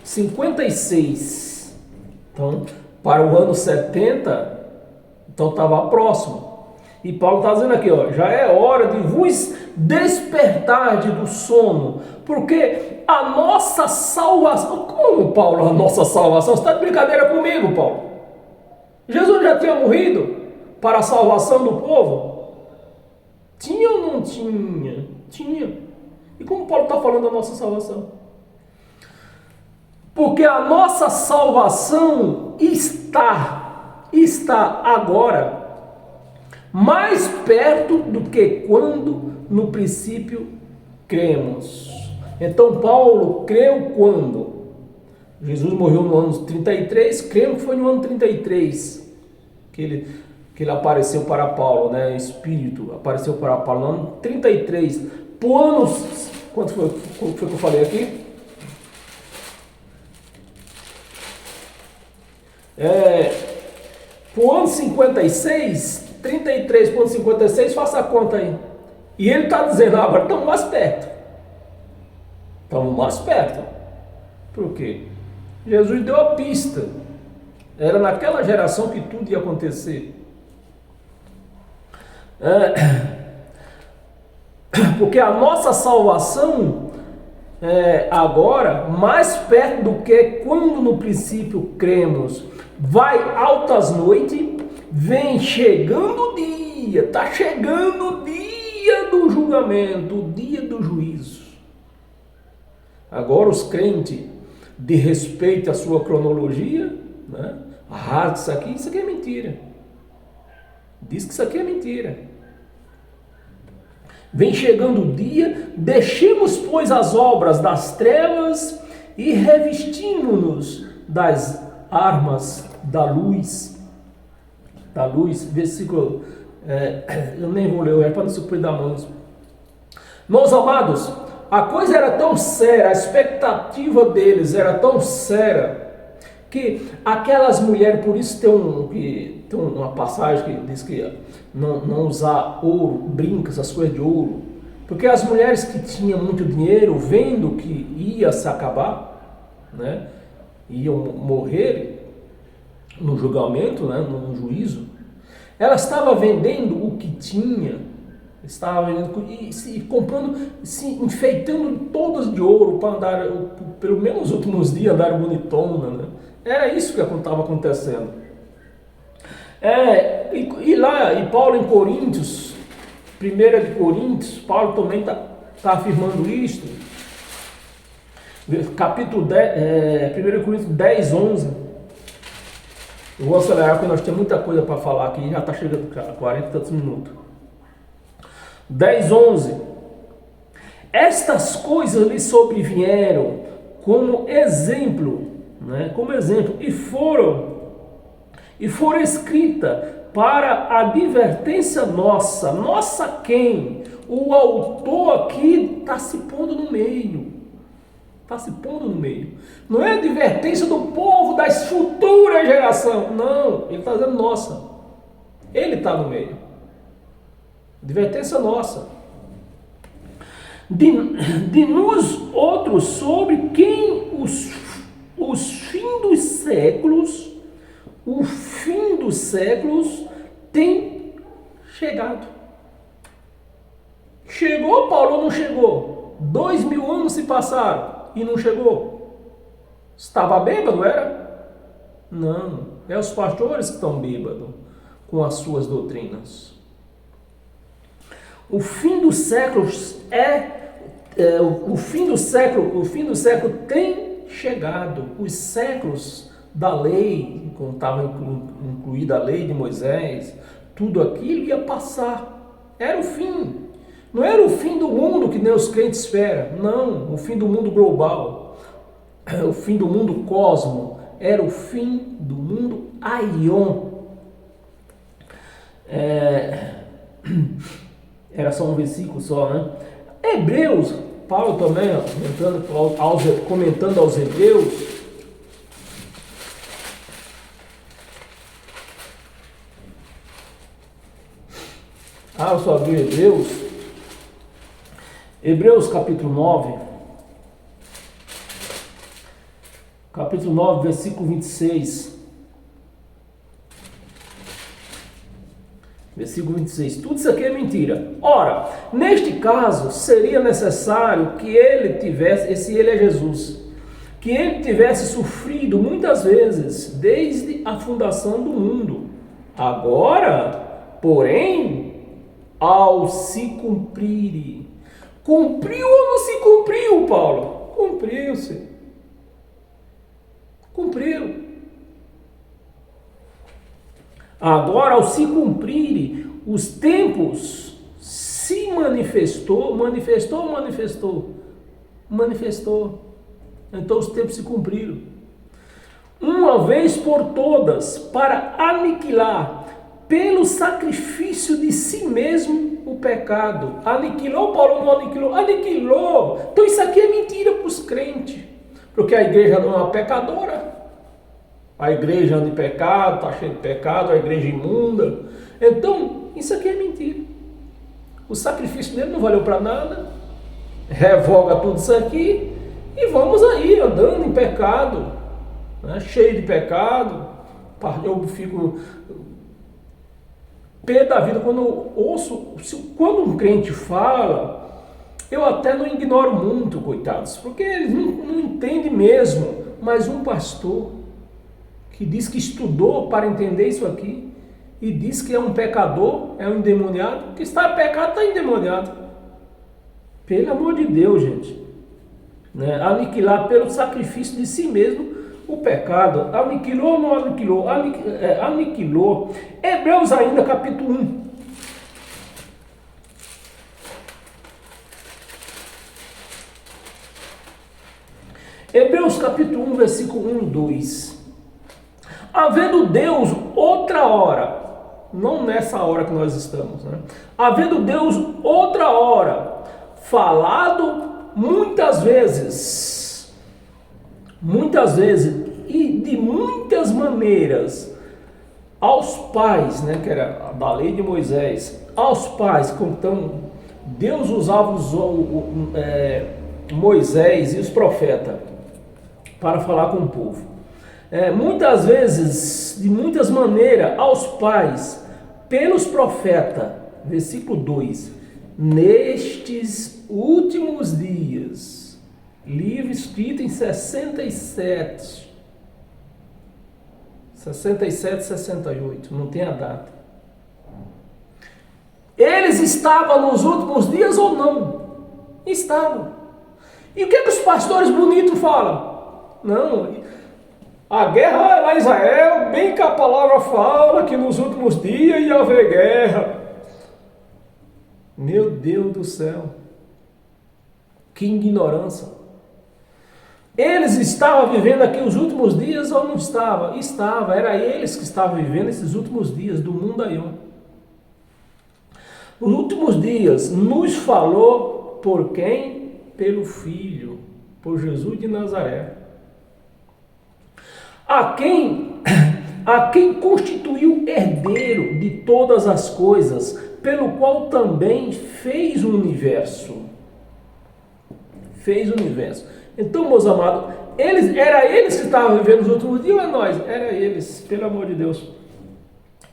(56). Então, para o ano 70, então estava próximo. E Paulo está dizendo aqui, já é hora de vos despertar do sono, porque a nossa salvação... Como, Paulo, a nossa salvação? Você está de brincadeira comigo, Paulo? Jesus já tinha morrido para a salvação do povo? Tinha ou não tinha? Tinha. E como Paulo está falando da nossa salvação? Porque a nossa salvação está agora mais perto do que quando no princípio cremos. Então Paulo creu quando? Jesus morreu no ano 33, cremos que foi no ano 33 que ele apareceu para Paulo, né? Espírito apareceu para Paulo no ano 33. Por anos, quanto foi que eu falei aqui? Por ano 56, 33,56, faça a conta aí. E ele está dizendo, agora estamos mais perto. Estamos mais perto. Por quê? Jesus deu a pista. Era naquela geração que tudo ia acontecer. Porque a nossa salvação agora, mais perto do que quando no princípio cremos. Vai altas noites, vem chegando o dia, está chegando o dia do julgamento, o dia do juízo. Agora os crentes, de respeito à sua cronologia, né? Isso aqui é mentira. Diz que isso aqui é mentira. Vem chegando o dia, deixemos, pois, as obras das trevas e revestimos-nos das armas da luz. Da luz, versículo, eu nem vou ler, para não se cuidar, meus amados, A coisa era tão séria, a expectativa deles era tão séria, que aquelas mulheres, por isso tem uma passagem que diz que não usar ouro, brincos, essas coisas de ouro, porque as mulheres que tinham muito dinheiro, vendo que ia se acabar, né, iam morrer no julgamento, né, no juízo, ela estava vendendo o que tinha, estava vendendo e comprando, se enfeitando todas de ouro para andar, pelo menos nos últimos dias, andar bonitona, né? Era isso que estava acontecendo. E Paulo em Coríntios, 1 de Coríntios, Paulo também está afirmando isso. Capítulo 10, 1 Coríntios 10, 11. Eu vou acelerar porque nós temos muita coisa para falar aqui, já está chegando a 40 e tantos minutos. 10, 11. Estas coisas lhe sobrevieram como exemplo, né? Como exemplo, e foram escritas para a advertência nossa. Nossa quem? O autor aqui está se pondo no meio. Está se pondo no meio. Não é a advertência do povo das futuras gerações. Não, ele está dizendo nossa. Ele está no meio. Advertência nossa. De nós outros sobre quem os fins dos séculos, o fim dos séculos tem chegado. Chegou, Paulo, ou não chegou? 2000 anos se passaram e não chegou. Estava bêbado, era? Não, é os pastores que estão bêbados com as suas doutrinas. O fim dos séculos o fim do século tem chegado. Os séculos da lei, quando estava incluída a lei de Moisés, tudo aquilo ia passar. Era o fim. Não era o fim do mundo que nem os crentes esperam. Não, o fim do mundo global. O fim do mundo cosmo. Era o fim do mundo aion. Era só um versículo só, né? Hebreus, Paulo também, comentando aos Hebreus. Eu só abri Hebreus. Hebreus capítulo 9. Capítulo 9, versículo 26. Versículo 26. Tudo isso aqui é mentira. Ora, neste caso, seria necessário que ele tivesse, esse ele é Jesus, que ele tivesse sofrido muitas vezes, desde a fundação do mundo. Agora, porém, ao se cumprir. Cumpriu ou não se cumpriu, Paulo? Cumpriu-se. Cumpriu. Agora, ao se cumprir os tempos, se manifestou. Então os tempos se cumpriram. Uma vez por todas, para aniquilar, pelo sacrifício de si mesmo, o pecado. Aniquilou, Paulo não aniquilou? Aniquilou. Então isso aqui é mentira para os crentes. Porque a igreja não é uma pecadora. A igreja anda em pecado, está cheia de pecado, a igreja imunda. Então, isso aqui é mentira. O sacrifício dele não valeu para nada. Revoga tudo isso aqui e vamos aí, andando em pecado, né? Cheio de pecado. Eu fico pé da vida quando eu ouço, quando um crente fala, eu até não ignoro muito, coitados, porque eles não entendem mesmo. Mas um pastor que diz que estudou para entender isso aqui e diz que é um pecador, é um endemoniado, que está pecado, está endemoniado. Pelo amor de Deus, gente, né? Aniquilar pelo sacrifício de si mesmo o pecado. Aniquilou ou não aniquilou? Aniquilou. Hebreus ainda, capítulo 1. Hebreus capítulo 1, versículo 1 e 2. Havendo Deus outra hora, não nessa hora que nós estamos, né? Havendo Deus outra hora falado muitas vezes, e de muitas maneiras, aos pais, né, que era da lei de Moisés, aos pais, então Deus usava Moisés e os profetas para falar com o povo. Muitas vezes, de muitas maneiras, aos pais, pelos profetas, versículo 2, nestes últimos dias, livro escrito em 67, 68, não tem a data. Eles estavam nos últimos dias ou não? Estavam. E o que os pastores bonitos falam? Não, a guerra é lá em Israel, bem que a palavra fala que nos últimos dias ia haver guerra. Meu Deus do céu, que ignorância. Eles estavam vivendo aqui os últimos dias ou não estavam? Estava, era eles que estavam vivendo esses últimos dias do mundo aí. Os últimos dias nos falou por quem? Pelo Filho, por Jesus de Nazaré. A quem constituiu herdeiro de todas as coisas, pelo qual também fez o universo. Fez o universo. Então, meus amados, era eles que estavam vivendo os últimos dias ou é nós? Era eles, pelo amor de Deus.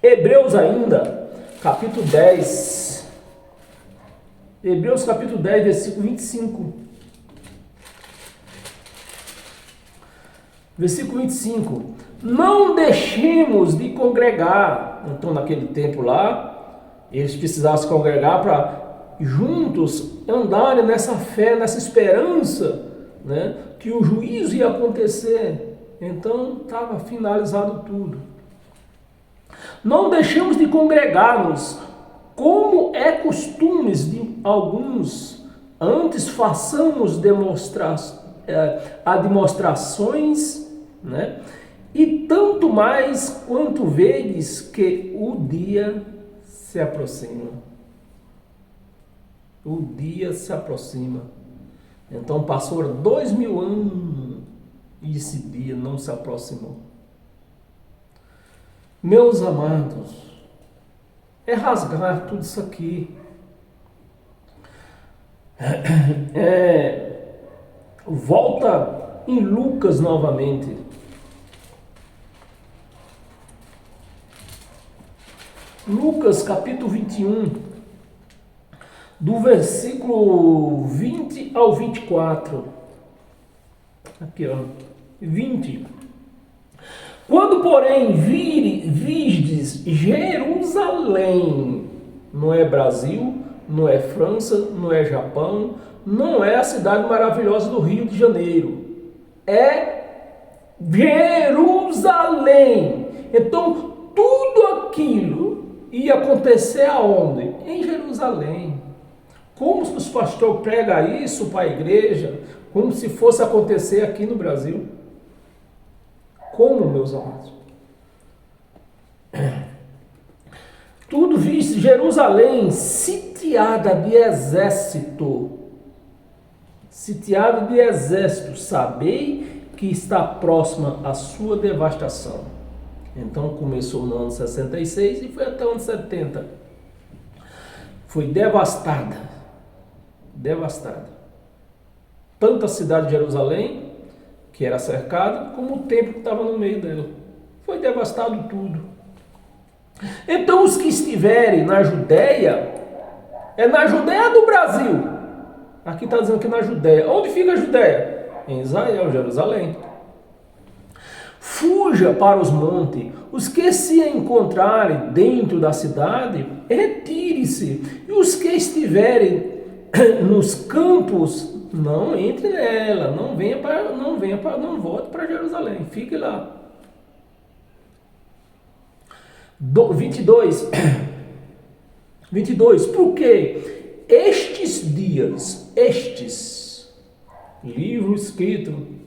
Hebreus ainda, capítulo 10. Hebreus capítulo 10, versículo 25. Versículo 25. Não deixemos de congregar. Então, naquele tempo lá, eles precisavam se congregar para juntos andarem nessa fé, nessa esperança, né, que o juízo ia acontecer. Então estava finalizado tudo. Não deixemos de congregar-nos, como é costumes de alguns, antes façamos demonstrações, né, e tanto mais quanto vedes que o dia se aproxima. O dia se aproxima. Então passou 2000 anos e esse dia não se aproximou. Meus amados, é rasgar tudo isso aqui. Volta em Lucas novamente. Lucas capítulo 21. Do versículo 20 ao 24. Aqui, ó. 20. Quando, porém, visdes Jerusalém, não é Brasil, não é França, não é Japão, não é a cidade maravilhosa do Rio de Janeiro. É Jerusalém. Então, tudo aquilo ia acontecer aonde? Em Jerusalém. Como os pastores pregam isso para a igreja, como se fosse acontecer aqui no Brasil? Como, meus amados? Tudo visto, Jerusalém sitiada de exército. Sitiada de exército. Sabei que está próxima a sua devastação. Então começou no ano 66 e foi até o ano 70. Foi devastada. Tanto a cidade de Jerusalém, que era cercada, como o templo que estava no meio dela. Foi devastado tudo. Então os que estiverem na Judéia, é na Judéia do Brasil. Aqui está dizendo que é na Judéia. Onde fica a Judéia? Em Israel, Jerusalém. Fuja para os montes. Os que se encontrarem dentro da cidade, retire-se. E os que estiverem nos campos, não entre nela, não volte para Jerusalém, fique lá. 22, porque estes dias, livro escrito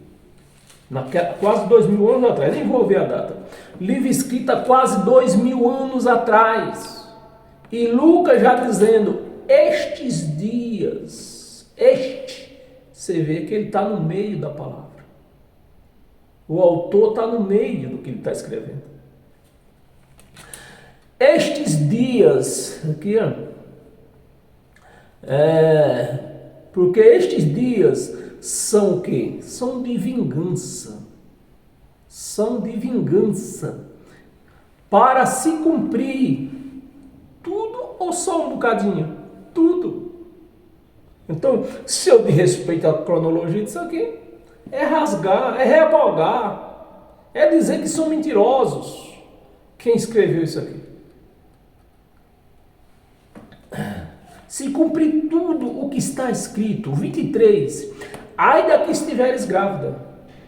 quase 2000 anos atrás, nem vou ver a data, livro escrito há quase 2000 anos atrás, e Lucas já dizendo, estes dias, você vê que ele está no meio da palavra. O autor está no meio do que ele está escrevendo. Estes dias, aqui, ó, porque estes dias são o quê? São de vingança. São de vingança. Para se cumprir tudo ou só um bocadinho? Tudo. Então, se eu de respeito à cronologia disso aqui, é rasgar, é revogar, é dizer que são mentirosos. Quem escreveu isso aqui? Se cumprir tudo o que está escrito, 23, ai da que estiveres grávida.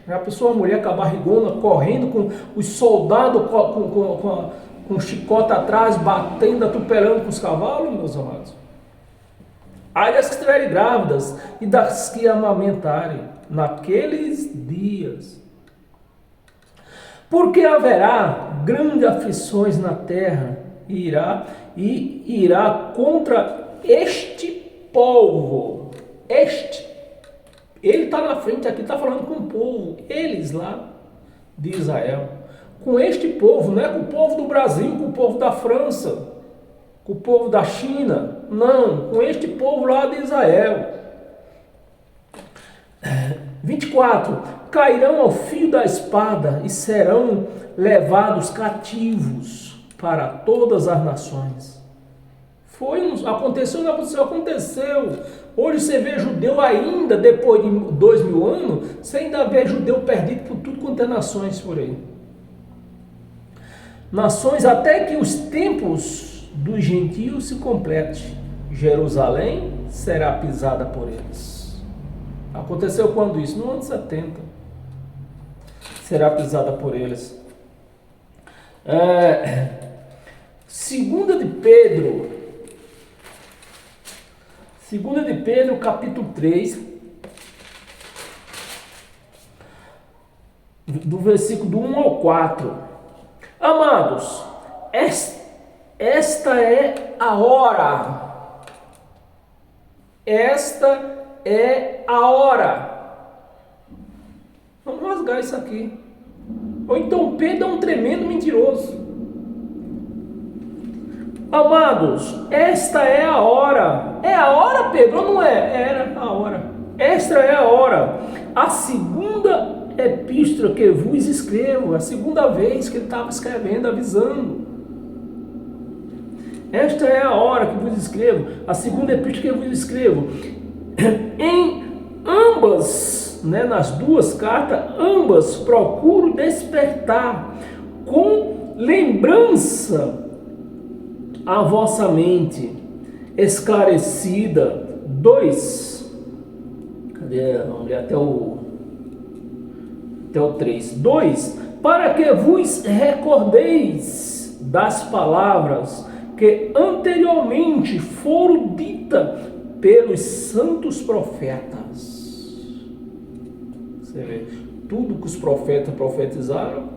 Já pensou a mulher com a barrigona, correndo com os soldados com chicote atrás, batendo, atropelando com os cavalos, meus amados? Ai das que estiverem grávidas e das que amamentarem naqueles dias. Porque haverá grandes aflições na terra e irá contra este povo. Ele está na frente aqui, está falando com o povo, eles lá de Israel. Com este povo, não é com o povo do Brasil, com o povo da França, com o povo da China, não, com este povo lá de Israel. 24, cairão ao fio da espada e serão levados cativos para todas as nações. Aconteceu, não aconteceu, aconteceu. Hoje você vê judeu ainda, depois de 2000 anos, você ainda vê judeu perdido por tudo quanto é nações por aí. Nações até que os tempos dos gentios se complete. Jerusalém será pisada por eles. Aconteceu quando isso? No ano 70. Será pisada por eles. Segunda de Pedro, capítulo 3, do versículo do 1 ao 4. Amados, esta é a hora. Esta é a hora. Vamos rasgar isso aqui. Ou então Pedro é um tremendo mentiroso. Amados, esta é a hora. É a hora, Pedro? Ou não é? Era a hora. Esta é a hora. A segunda epístola que vos escrevo. A segunda vez que ele estava escrevendo, avisando. Esta é a hora que vos escrevo. A segunda epístola que vos escrevo. Em ambas, nas duas cartas, ambas procuro despertar com lembrança a vossa mente esclarecida. 2. Cadê? Vamos ler até o 3. 2. Para que vos recordeis das palavras que anteriormente foram ditas pelos santos profetas. Você vê, tudo que os profetas profetizaram,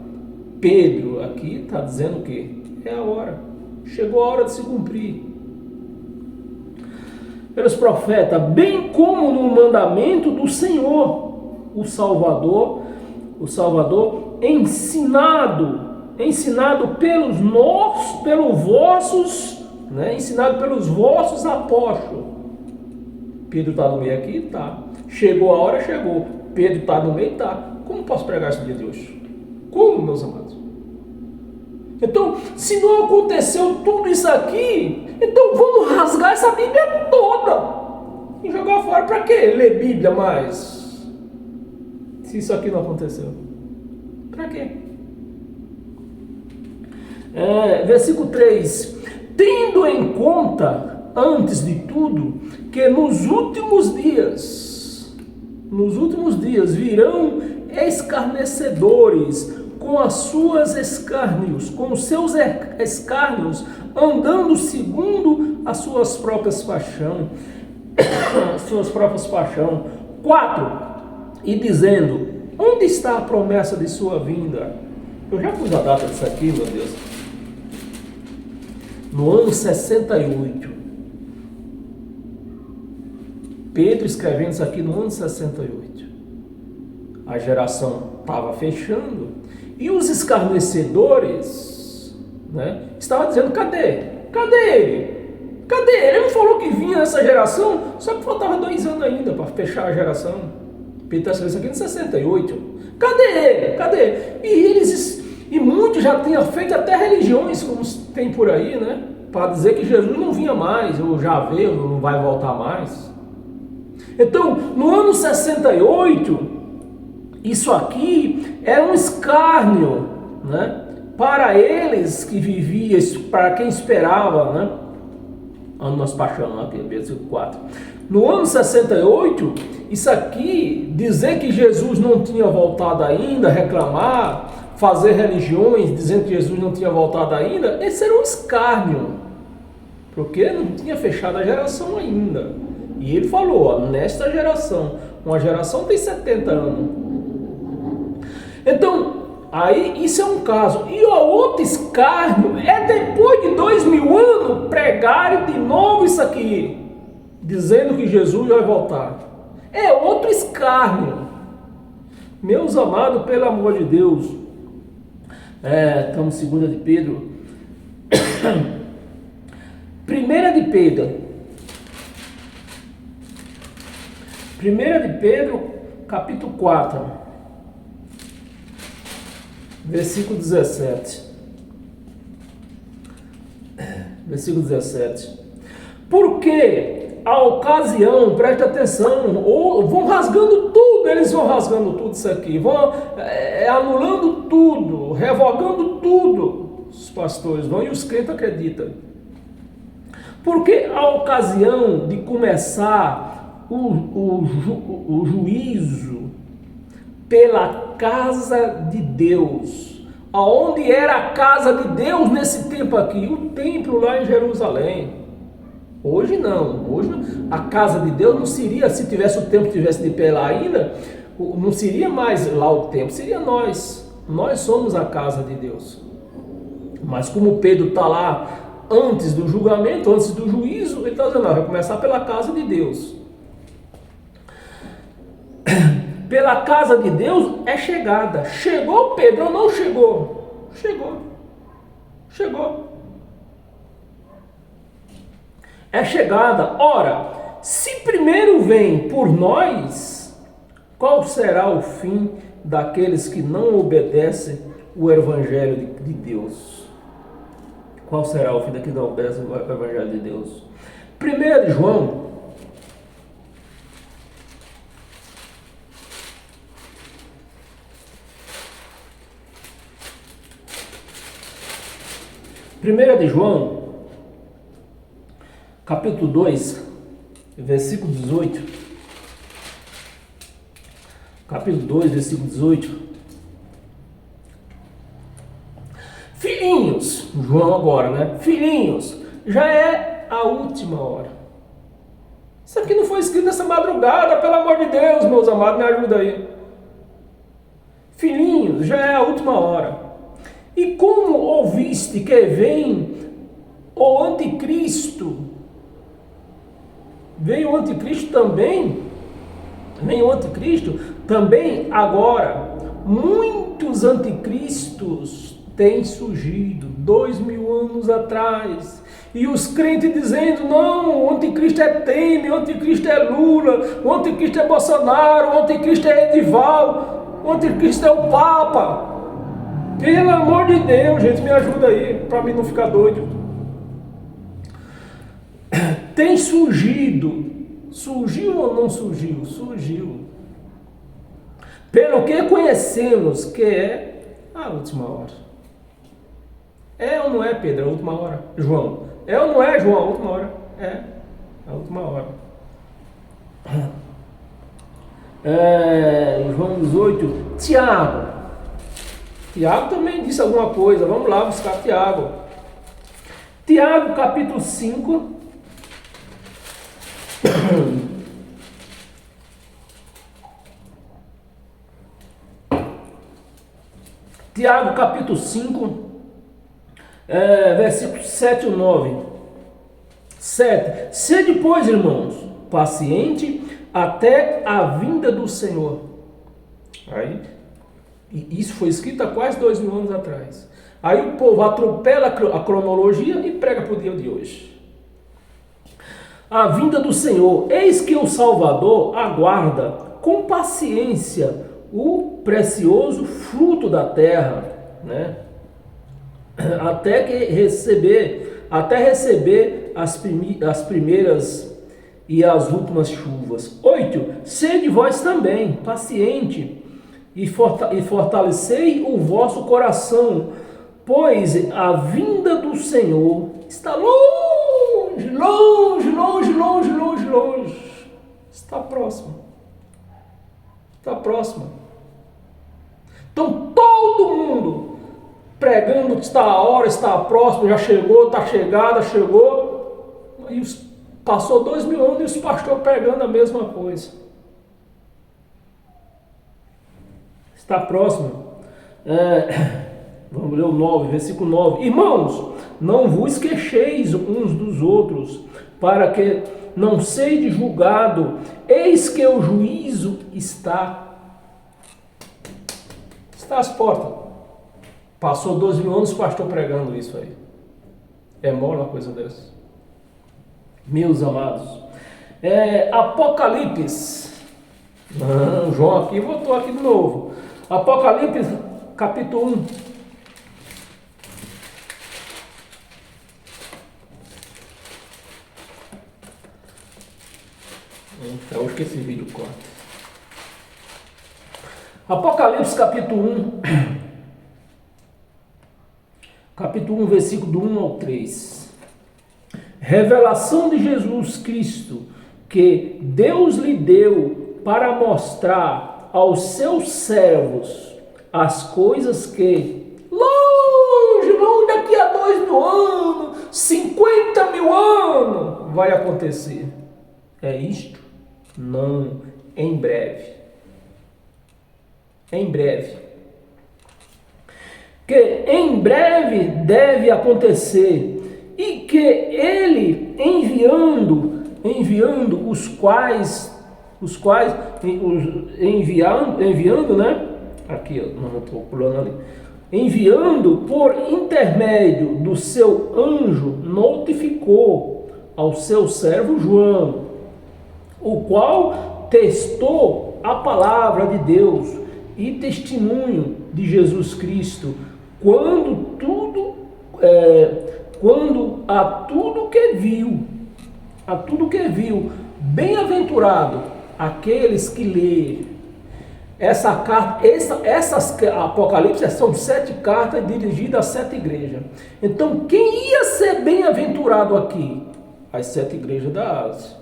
Pedro aqui está dizendo o quê? É a hora. Chegou a hora de se cumprir. Pelos profetas, bem como no mandamento do Senhor, o Salvador, ensinado ensinado pelos vossos apóstolos. Pedro está no meio aqui? Tá. Chegou a hora? Chegou. Pedro está no meio? Tá. Como posso pregar esse dia de hoje? Como, meus amados? Então, se não aconteceu tudo isso aqui, então vamos rasgar essa Bíblia toda e jogar fora. Para quê? Ler Bíblia mais? Se isso aqui não aconteceu. Para quê? Versículo 3. Tendo em conta, antes de tudo, que nos últimos dias virão escarnecedores com os seus escárnios, andando segundo as suas próprias paixões. 4. E dizendo, onde está a promessa de sua vinda? Eu já pus a data disso aqui, meu Deus. No ano 68. Pedro escrevendo isso aqui no ano 68. A geração estava fechando e os escarnecedores, né, estavam dizendo: cadê? Cadê ele? Cadê ele? Ele não falou que vinha nessa geração? Só que faltava 2 anos ainda para fechar a geração. Pedro está escrevendo isso aqui no 68. Cadê ele? Cadê? E muitos já tinham feito até religiões, como tem por aí, né? Para dizer que Jesus não vinha mais, ou já veio, ou não vai voltar mais. Então, no ano 68, isso aqui era um escárnio, né? Para eles que viviam, para quem esperava, né? Onde nós passamos aqui, versículo 4. No ano 68, isso aqui, dizer que Jesus não tinha voltado ainda, reclamar, fazer religiões dizendo que Jesus não tinha voltado ainda, esse era um escárnio, porque não tinha fechado a geração ainda. E ele falou, ó, nesta geração, uma geração tem 70 anos. Então, aí isso é um caso. E o outro escárnio é depois de 2000 anos pregarem de novo isso aqui, dizendo que Jesus vai voltar. É outro escárnio. Meus amados, pelo amor de Deus, estamos em 2 de Pedro. 1 de Pedro, capítulo 4, versículo 17. Versículo 17. Porque a ocasião, preste atenção, vão rasgando tudo, eles vão rasgando tudo isso aqui, vão anulando tudo, revogando tudo, os pastores vão e os crentes acreditam. Porque a ocasião de começar o juízo pela casa de Deus, aonde era a casa de Deus nesse tempo aqui? O templo lá em Jerusalém. Hoje não, a casa de Deus não seria, se tivesse o templo tivesse de pé lá ainda, não seria mais lá o templo, seria nós somos a casa de Deus. Mas como Pedro está lá antes do julgamento, antes do juízo, ele está dizendo, vai começar pela casa de Deus. Pela casa de Deus é chegada. Chegou Pedro ou não chegou? Chegou. É chegada. Ora, se primeiro vem por nós, qual será o fim daqueles que não obedecem o Evangelho de Deus? Qual será o fim daqueles que não obedecem o Evangelho de Deus? 1 de João, capítulo 2, versículo 18. Capítulo 2, versículo 18. Filhinhos, João agora, né? Filhinhos, já é a última hora. Isso aqui não foi escrito nessa madrugada, pelo amor de Deus, meus amados, me ajuda aí. Filhinhos, já é a última hora. E como ouviste que vem o anticristo, veio o anticristo também agora. Muitos anticristos têm surgido 2000 anos atrás. E os crentes dizendo, não, o anticristo é Temer, o anticristo é Lula, o anticristo é Bolsonaro, o anticristo é Edival, o anticristo é o Papa. Pelo amor de Deus, gente, me ajuda aí, para mim não ficar doido. Tem surgiu ou não surgiu? Surgiu. Pelo que conhecemos que é a última hora. É ou não é, Pedro, a última hora? João, é ou não é, João, a última hora? É, a última hora. João 18, Tiago também disse alguma coisa, vamos lá buscar Tiago. Tiago capítulo 5, Tiago capítulo 5, versículos 7 e 9. 7. Sede, pois, irmãos, paciente até a vinda do Senhor. Aí, isso foi escrito há quase 2000 anos atrás. Aí o povo atropela a cronologia e prega para o dia de hoje. A vinda do Senhor, eis que o Salvador aguarda com paciência o precioso fruto da terra, né? até receber as primeiras e as últimas chuvas. 8. Sede vós também paciente e fortalecei o vosso coração, pois a vinda do Senhor está longe, longe, longe, longe, longe, longe. Está próximo. Está próximo. Então todo mundo pregando que está a hora, está próximo, já chegou, está chegada, chegou. E passou 2000 anos e os pastores pregando a mesma coisa. Está próximo. Vamos ler o 9, versículo 9. Irmãos, não vos queixeis uns dos outros, para que não seja julgado. Eis que o juízo está às portas. Passou 2000 anos o pastor pregando isso aí. É mole uma coisa dessa. Meus amados. Apocalipse. João aqui, voltou aqui de novo. Apocalipse, capítulo 1. Então, acho que esse vídeo corta. Apocalipse, capítulo 1. Capítulo 1, versículo do 1 ao 3. Revelação de Jesus Cristo, que Deus lhe deu para mostrar aos seus servos as coisas que longe, longe, daqui a 2000 anos, 50 mil anos, vai acontecer. É isto? Não, em breve. Em breve. Que em breve deve acontecer, e que ele enviando né? Aqui, não estou pulando ali. Enviando por intermédio do seu anjo, notificou ao seu servo João, o qual testou a palavra de Deus e testemunho de Jesus Cristo, quando a tudo que viu, bem-aventurado aqueles que lêem. Essas Apocalipse são 7 cartas dirigidas a 7 igrejas. Então, quem ia ser bem-aventurado aqui? As 7 igrejas da Ásia.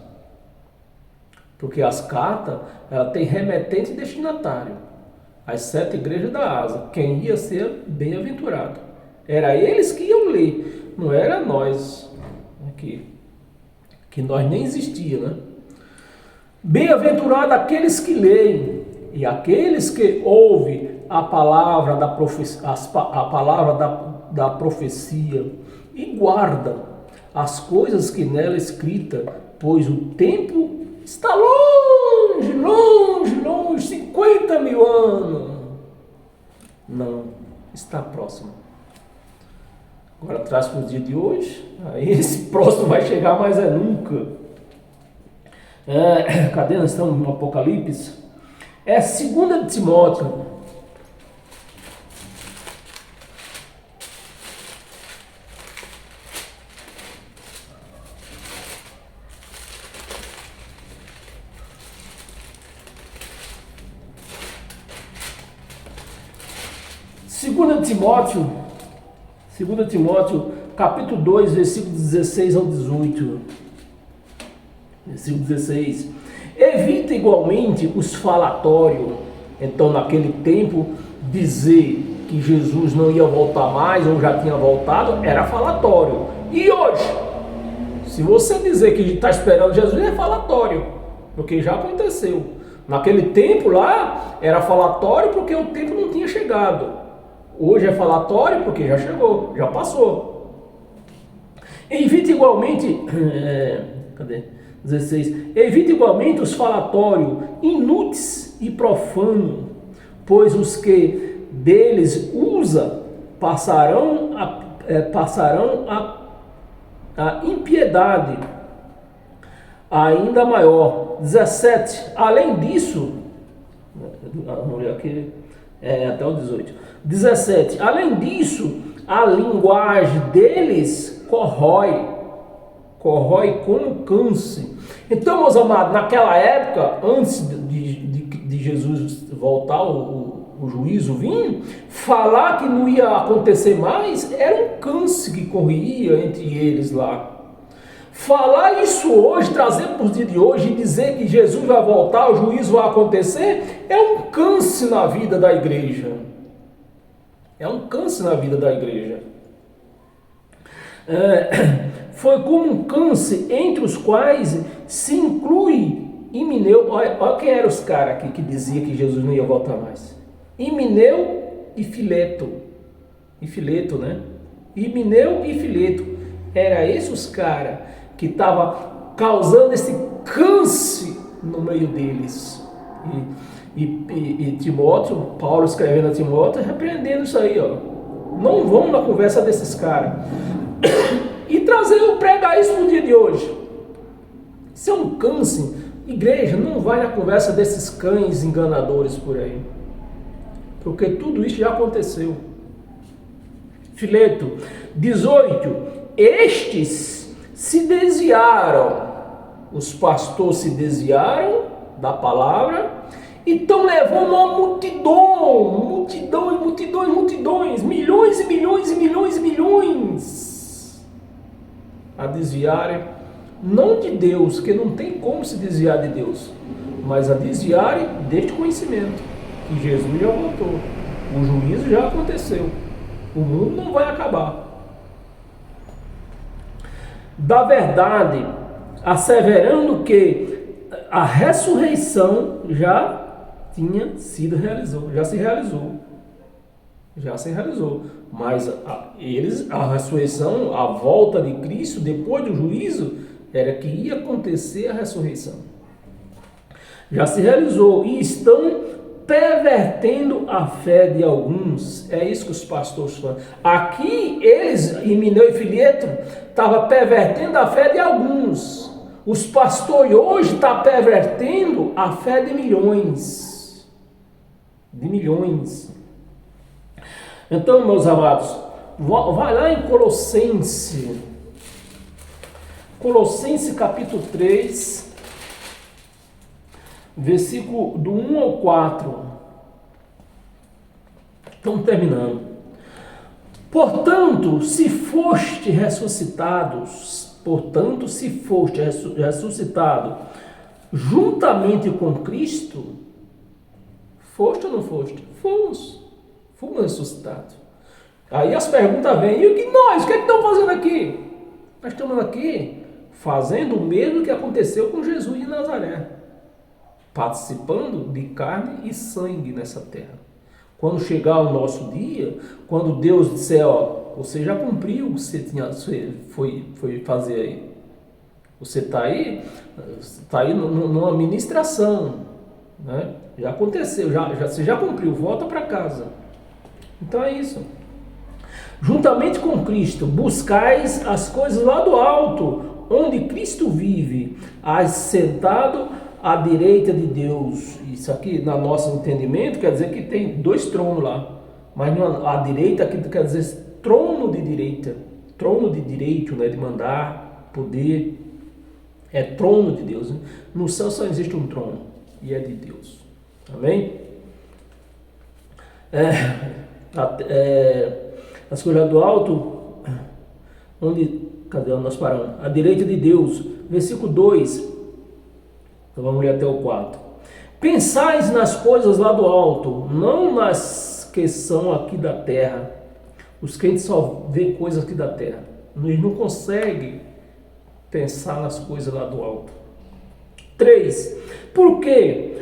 Porque as cartas, ela tem remetente e destinatário. As 7 igrejas da Ásia. Quem ia ser bem-aventurado? Era eles que iam ler, não era nós aqui. Que nós nem existia, né? Bem-aventurado aqueles que leem e aqueles que ouvem a palavra da profecia e guardam as coisas que nela é escrita, pois o tempo está longe, longe, longe, 50 mil anos. Não, está próximo. Agora traz para o dia de hoje, aí esse próximo vai chegar, mas nunca. Cadê? Nós estamos no Apocalipse. 2 Timóteo. Segunda Timóteo, capítulo 2, versículo 16 ao 18. Versículo 16. Evita igualmente os falatórios. Então, naquele tempo, dizer que Jesus não ia voltar mais ou já tinha voltado era falatório. E hoje, se você dizer que está esperando Jesus, é falatório, porque já aconteceu. Naquele tempo lá, era falatório porque o tempo não tinha chegado. Hoje é falatório porque já chegou, já passou. Evite igualmente... cadê? 16. Evite igualmente os falatórios inúteis e profanos, pois os que deles usa passarão a impiedade ainda maior. 17. Além disso, vamos ler aqui, até o 18. 17. Além disso, a linguagem deles corrói como câncer. Então, meus amados, naquela época, antes de Jesus voltar, o juízo vir, falar que não ia acontecer mais, era um câncer que corria entre eles lá. Falar isso hoje, trazer para os dias de hoje e dizer que Jesus vai voltar, o juízo vai acontecer, é um câncer na vida da igreja. É um câncer na vida da igreja. Foi como um câncer entre os quais se inclui Himeneu. Olha quem eram os caras aqui que diziam que Jesus não ia voltar mais. Himeneu e Fileto. E Fileto, né? Himeneu e Fileto. Era esses os caras que estavam causando esse câncer no meio deles. E Timóteo, Paulo escrevendo a Timóteo, repreendendo isso aí, ó. Não vão na conversa desses caras. E pregar isso no dia de hoje. Isso é um câncer. Igreja, não vai na conversa desses cães enganadores por aí. Porque tudo isso já aconteceu. Fileto, 18. Estes se desviaram. Os pastores se desviaram da palavra e estão levando uma multidões, milhões e milhões e milhões e milhões a desviarem, não de Deus, que não tem como se desviar de Deus, mas a desviarem deste conhecimento, que Jesus já voltou, o juízo já aconteceu, o mundo não vai acabar. Da verdade, asseverando que a ressurreição já tinha sido realizou, já se realizou, mas a ressurreição, a volta de Cristo depois do juízo, era que ia acontecer a ressurreição. Já se realizou e estão pervertendo a fé de alguns. É isso que os pastores falam. Aqui eles, Himeneu e Fileto, estavam pervertendo a fé de alguns. Os pastores hoje estão pervertendo a fé de milhões. De milhões. Então, meus amados, vai lá em Colossenses capítulo 3, versículo do 1 ao 4. Estamos terminando. Portanto, se foste ressuscitado, juntamente com Cristo, foste ou não foste? Fomos ressuscitados. Aí as perguntas vêm, e o que nós? O que é que estamos fazendo aqui? Nós estamos aqui fazendo o mesmo que aconteceu com Jesus de Nazaré, participando de carne e sangue nessa terra. Quando chegar o nosso dia, quando Deus disser, ó, você já cumpriu o que você foi fazer aí. Você está aí numa ministração, né? Já aconteceu, você já cumpriu, volta para casa. Então é isso. Juntamente com Cristo, buscais as coisas lá do alto, onde Cristo vive, assentado à direita de Deus. Isso aqui, no nosso entendimento, quer dizer que tem dois tronos lá. Mas à direita aqui quer dizer trono de direita. Trono de direito, né, de mandar, poder. É trono de Deus. Né? No céu só existe um trono, e é de Deus. Amém? As coisas do alto, cadê nós paramos? À direita de Deus, versículo 2, então vamos ler até o 4. Pensais nas coisas lá do alto, não nas que são aqui da terra. Os crentes só vê coisas aqui da terra, eles não conseguem pensar nas coisas lá do alto. 3. Porque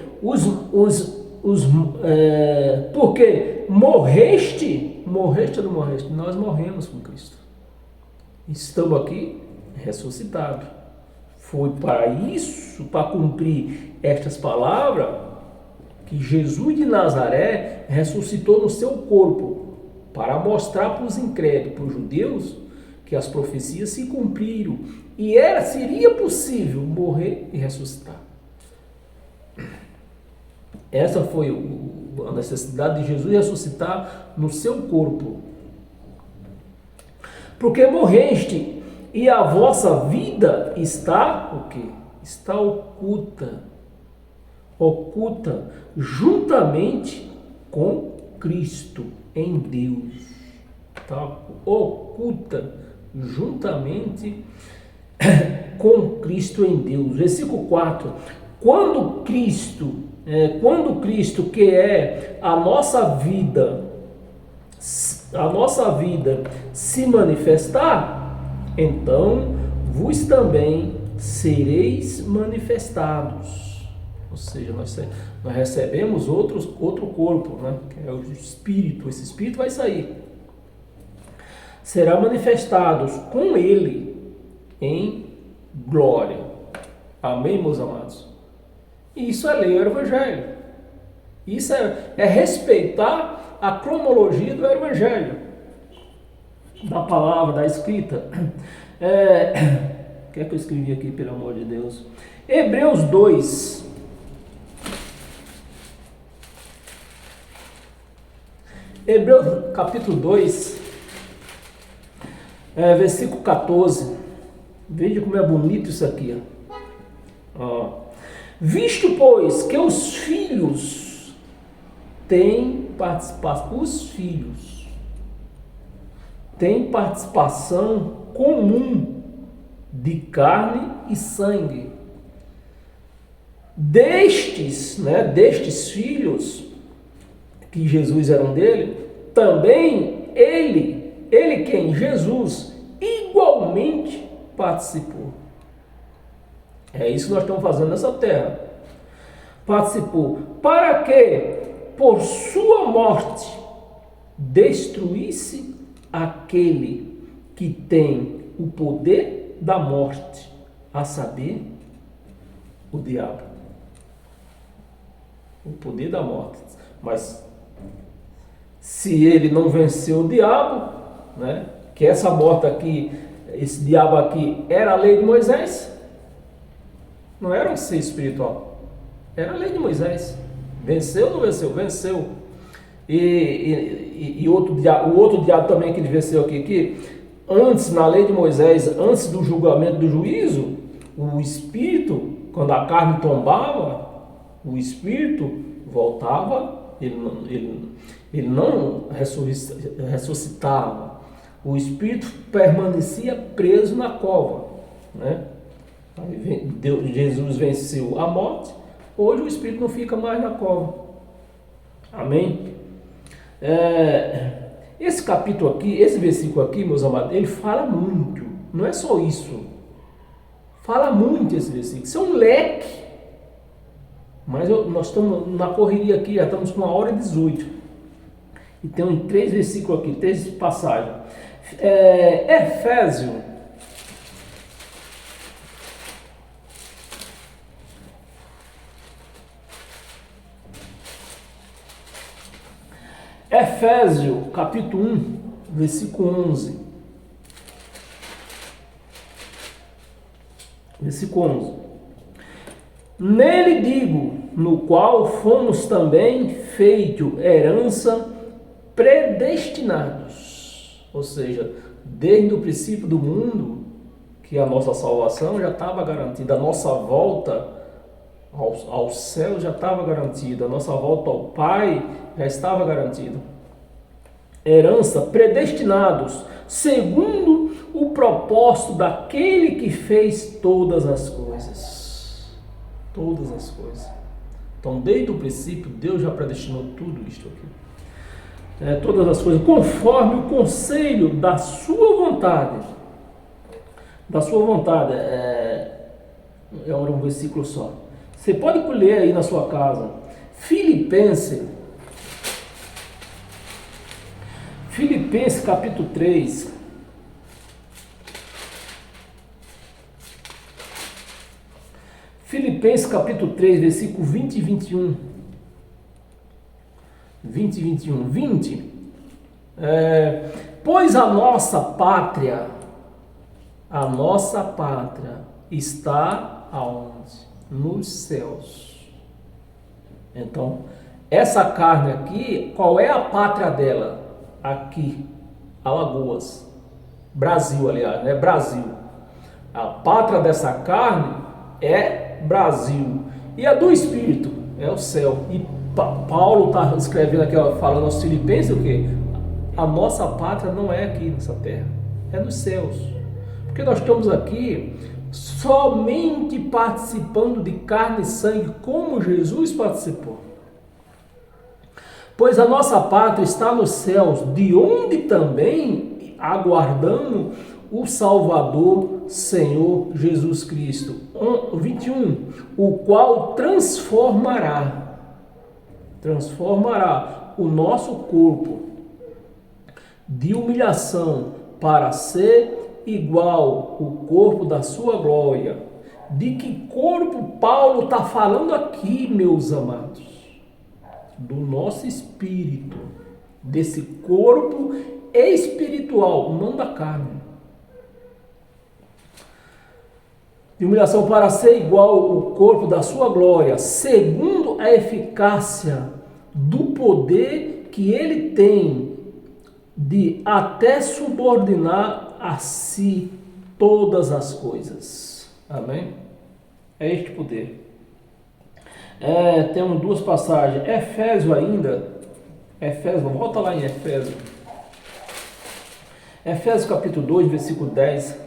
porque morreste ou não morreste? Nós morremos com Cristo. Estamos aqui ressuscitados. Foi para isso, para cumprir estas palavras, que Jesus de Nazaré ressuscitou no seu corpo, para mostrar para os incrédulos, para os judeus, que as profecias se cumpriram e seria possível morrer e ressuscitar. Essa foi a necessidade de Jesus ressuscitar no seu corpo. Porque morreste e a vossa vida está o quê? Está oculta. Oculta juntamente com Cristo em Deus. Está oculta juntamente com Cristo em Deus. Versículo 4. Quando Cristo, que é a nossa vida se manifestar, então vos também sereis manifestados. Ou seja, nós recebemos outro corpo, né? Que é o Espírito. Esse Espírito vai sair. Será manifestados com Ele em glória. Amém, meus amados? Isso é ler o Evangelho. Isso é respeitar a cronologia do Evangelho. Da palavra, da escrita. O que é que eu escrevi aqui, pelo amor de Deus? Hebreus 2. Hebreus capítulo 2, versículo 14. Veja como é bonito isso aqui. Ó. Visto, pois, que os filhos têm participação comum de carne e sangue. Destes filhos, que Jesus era um dele, também ele quem? Jesus, igualmente participou. É isso que nós estamos fazendo nessa terra. Participou. Para que, por sua morte, destruísse aquele que tem o poder da morte, a saber, o diabo. O poder da morte. Mas se ele não venceu o diabo, né, que essa morte aqui, esse diabo aqui, era a lei de Moisés, não era um ser espiritual, era a lei de Moisés. Venceu ou não venceu? Venceu. E o outro diabo também que ele venceu aqui, que antes, na lei de Moisés, antes do julgamento do juízo, o espírito, quando a carne tombava, o espírito voltava, ele não ressuscitava. O espírito permanecia preso na cova, né? Jesus venceu a morte. Hoje o espírito não fica mais na cova. Amém? Esse capítulo aqui, esse versículo aqui, meus amados, ele fala muito. Não é só isso. Fala muito esse versículo. Isso é um leque. Mas nós estamos na correria aqui, já estamos com 1h18. E tem 3 versículos aqui, 3 passagens. Efésios, capítulo 1, versículo 11. Versículo 11. Nele digo, no qual fomos também feitos herança predestinados. Ou seja, desde o princípio do mundo, que a nossa salvação já estava garantida, a nossa volta ao céu já estava garantida, a nossa volta ao Pai já estava garantida. Herança, predestinados, segundo o propósito daquele que fez todas as coisas. Todas as coisas. Então, desde o princípio, Deus já predestinou tudo isto aqui. Todas as coisas, conforme o conselho da sua vontade. Da sua vontade. É um versículo só. Você pode ler aí na sua casa. Filipenses capítulo 3. Filipenses capítulo 3, versículo 20 e 21. 20 e 21. 20. Pois a nossa pátria está aonde? Nos céus. Então, essa carne aqui, qual é a pátria dela? Aqui, Alagoas. Brasil, aliás, né? Brasil. A pátria dessa carne é Brasil. E a do Espírito é o céu. E Paulo está escrevendo aqui, ó, falando aos Filipenses o quê? A nossa pátria não é aqui nessa terra, é nos céus. Porque nós estamos aqui somente participando de carne e sangue, como Jesus participou. Pois a nossa pátria está nos céus, de onde também aguardamos o Salvador, Senhor Jesus Cristo. 21. O qual transformará o nosso corpo de humilhação para ser igual o corpo da sua glória. De que corpo Paulo está falando aqui, meus amados? Do nosso espírito, desse corpo espiritual, não da carne. De humilhação para ser igual o corpo da sua glória, segundo a eficácia do poder que ele tem de até subordinar a si todas as coisas. Amém? É este poder. Temos duas passagens. Efésio ainda. Volta lá em Efésio. Efésios capítulo 2, versículo 10.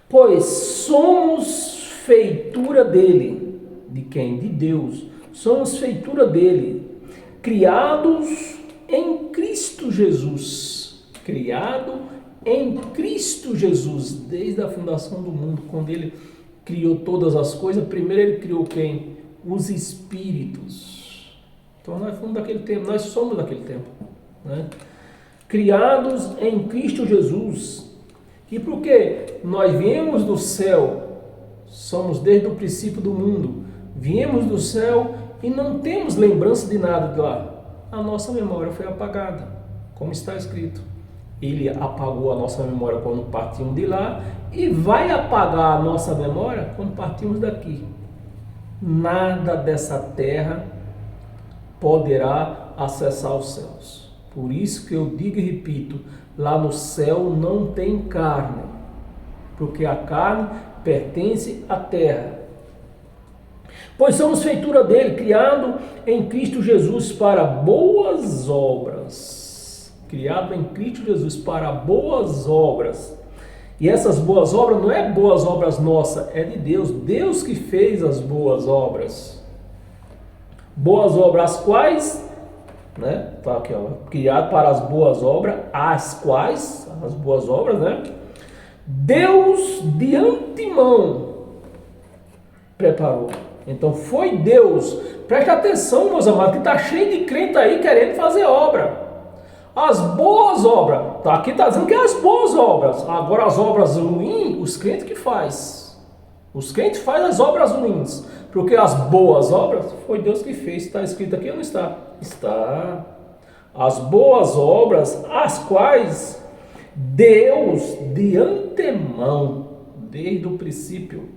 Pois somos feitura dele. De quem? De Deus. Somos feitura dele, criados em Cristo Jesus. Criado em Cristo Jesus, desde a fundação do mundo, quando ele criou todas as coisas. Primeiro ele criou quem? Os espíritos. Então nós fomos daquele tempo, nós somos daquele tempo, né? Criados em Cristo Jesus. E por que nós viemos do céu? Somos desde o princípio do mundo. Viemos do céu e não temos lembrança de nada de lá. A nossa memória foi apagada, como está escrito. Ele apagou a nossa memória quando partimos de lá e vai apagar a nossa memória quando partimos daqui. Nada dessa terra poderá acessar os céus. Por isso que eu digo e repito, lá no céu não tem carne, porque a carne pertence à terra. Pois somos feitura dele, criado em Cristo Jesus para boas obras. Criado em Cristo Jesus para boas obras. E essas boas obras não é boas obras nossas, é de Deus. Deus que fez as boas obras. Boas obras as quais... né? Tá aqui, ó, criado para as boas obras, as quais, as boas obras, né? Deus de antemão preparou. Então foi Deus. Preste atenção, meus amados, que está cheio de crente aí querendo fazer obra. As boas obras, tá, aqui está dizendo que é as boas obras. Agora as obras ruins, os crentes que faz. Os crentes fazem as obras ruins. Porque as boas obras foi Deus que fez. Está escrito aqui ou não está? Está. As boas obras, as quais Deus de antemão, desde o princípio,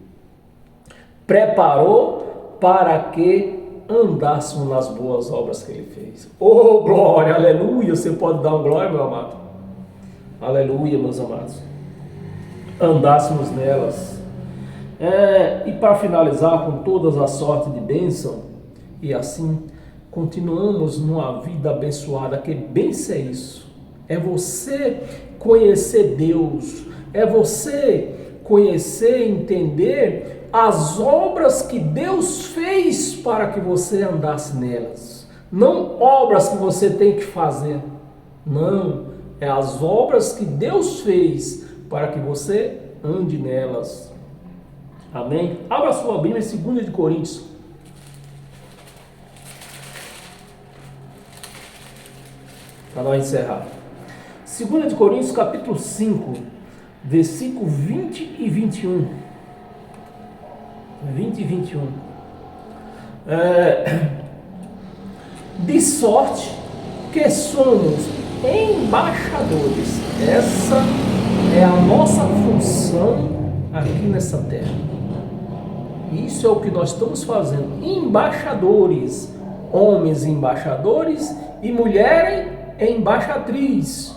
preparou para que andássemos nas boas obras que ele fez. Oh, glória, aleluia! Você pode dar um glória, meu amado? Aleluia, meus amados. Andássemos nelas. E para finalizar com todas as sortes de bênção, e assim continuamos numa vida abençoada, que bênção é isso? É você conhecer Deus, é você conhecer e entender as obras que Deus fez para que você andasse nelas. Não obras que você tem que fazer, não, é as obras que Deus fez para que você ande nelas. Amém? Abra sua Bíblia em 2 de Coríntios. para nós encerrar. 2 de Coríntios, capítulo 5, versículo 20 e 21. 20 e 21. De sorte que somos embaixadores. Essa é a nossa função aqui nessa terra. Isso é o que nós estamos fazendo. Embaixadores. Homens embaixadores e mulheres embaixatriz.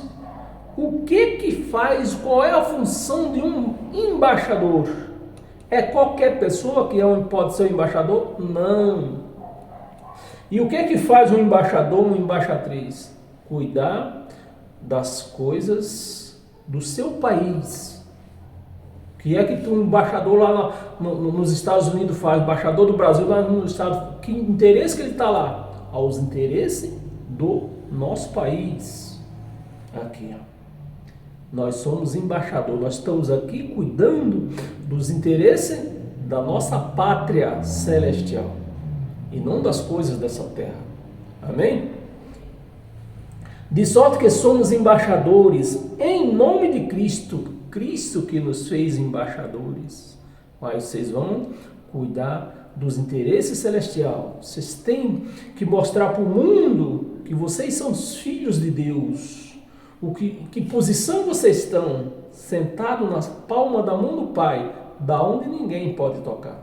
O que faz, qual é a função de um embaixador? É qualquer pessoa que pode ser um embaixador? Não. E o que faz um embaixador, uma embaixatriz? Cuidar das coisas do seu país. O que é que um embaixador lá nos Estados Unidos faz? O embaixador do Brasil lá nos Estados Unidos, que interesse que ele está lá? Aos interesses do nosso país. Aqui, ó. Nós somos embaixadores, nós estamos aqui cuidando dos interesses da nossa pátria celestial e não das coisas dessa terra. Amém? De sorte que somos embaixadores em nome de Cristo, Cristo que nos fez embaixadores. Mas vocês vão cuidar dos interesses celestiais. Vocês têm que mostrar para o mundo que vocês são os filhos de Deus. Que posição vocês estão? Sentados na palma da mão do Pai, da onde ninguém pode tocar.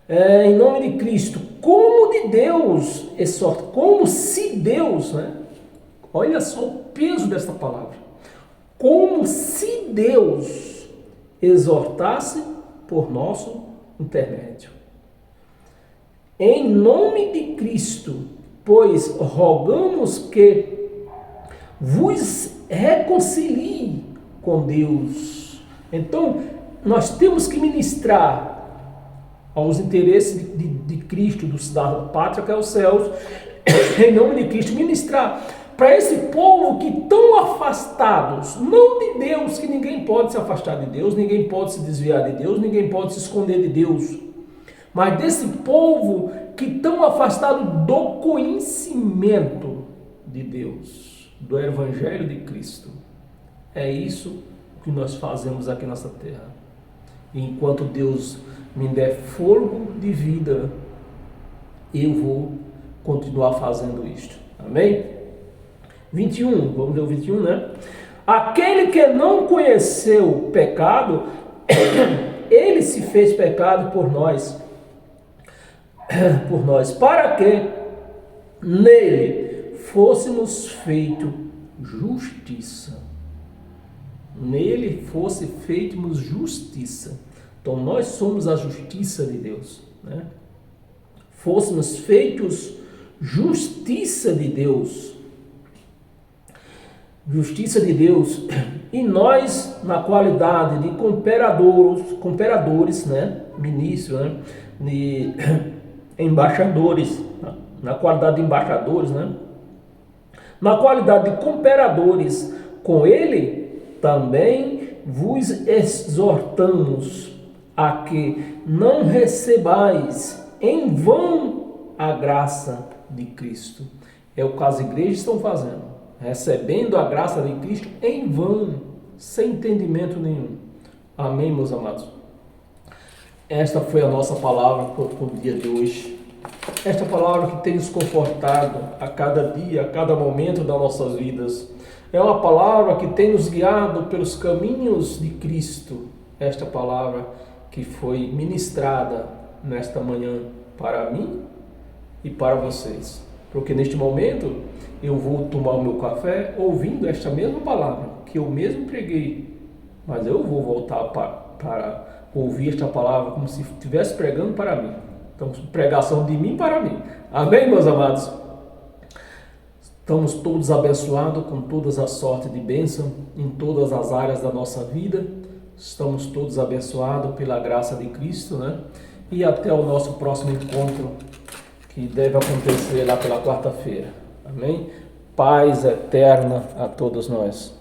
Em nome de Cristo, como de Deus, como se Deus, né? Olha só o peso desta palavra. Como se Deus exortasse por nosso intermédio. Em nome de Cristo, pois rogamos que vos reconcilie com Deus. Então, nós temos que ministrar aos interesses de Cristo, da pátria que é os céus, em nome de Cristo, ministrar para esse povo que estão afastados, não de Deus, que ninguém pode se afastar de Deus, ninguém pode se desviar de Deus, ninguém pode se esconder de Deus, mas desse povo que estão afastados do conhecimento de Deus, do Evangelho de Cristo. É isso que nós fazemos aqui nessa terra. E enquanto Deus me der fôlego de vida, eu vou continuar fazendo isto. Amém? 21, vamos ver o 21, né? Aquele que não conheceu o pecado, ele se fez pecado por nós, para que nele fôssemos feito justiça. Nele fosse feitos justiça. Então nós somos a justiça de Deus, né? Fôssemos feitos justiça de Deus. Justiça de Deus. E nós, na qualidade de cooperadores, né? Ministros, né? De embaixadores, na qualidade de embaixadores, né? Na qualidade de cooperadores com ele, também vos exortamos a que não recebais em vão a graça de Cristo. É o que as igrejas estão fazendo, recebendo a graça de Cristo em vão, sem entendimento nenhum. Amém, meus amados? Esta foi a nossa palavra para o dia de hoje. Esta palavra que tem nos confortado a cada dia, a cada momento das nossas vidas. É uma palavra que tem nos guiado pelos caminhos de Cristo. Esta palavra que foi ministrada nesta manhã para mim e para vocês. Porque neste momento eu vou tomar o meu café ouvindo esta mesma palavra que eu mesmo preguei. Mas eu vou voltar para ouvir esta palavra como se estivesse pregando para mim. Então, pregação de mim para mim. Amém, meus amados? Estamos todos abençoados com todas as sortes de bênção em todas as áreas da nossa vida. Estamos todos abençoados pela graça de Cristo, né? E até o nosso próximo encontro, que deve acontecer lá pela quarta-feira. Amém? Paz eterna a todos nós.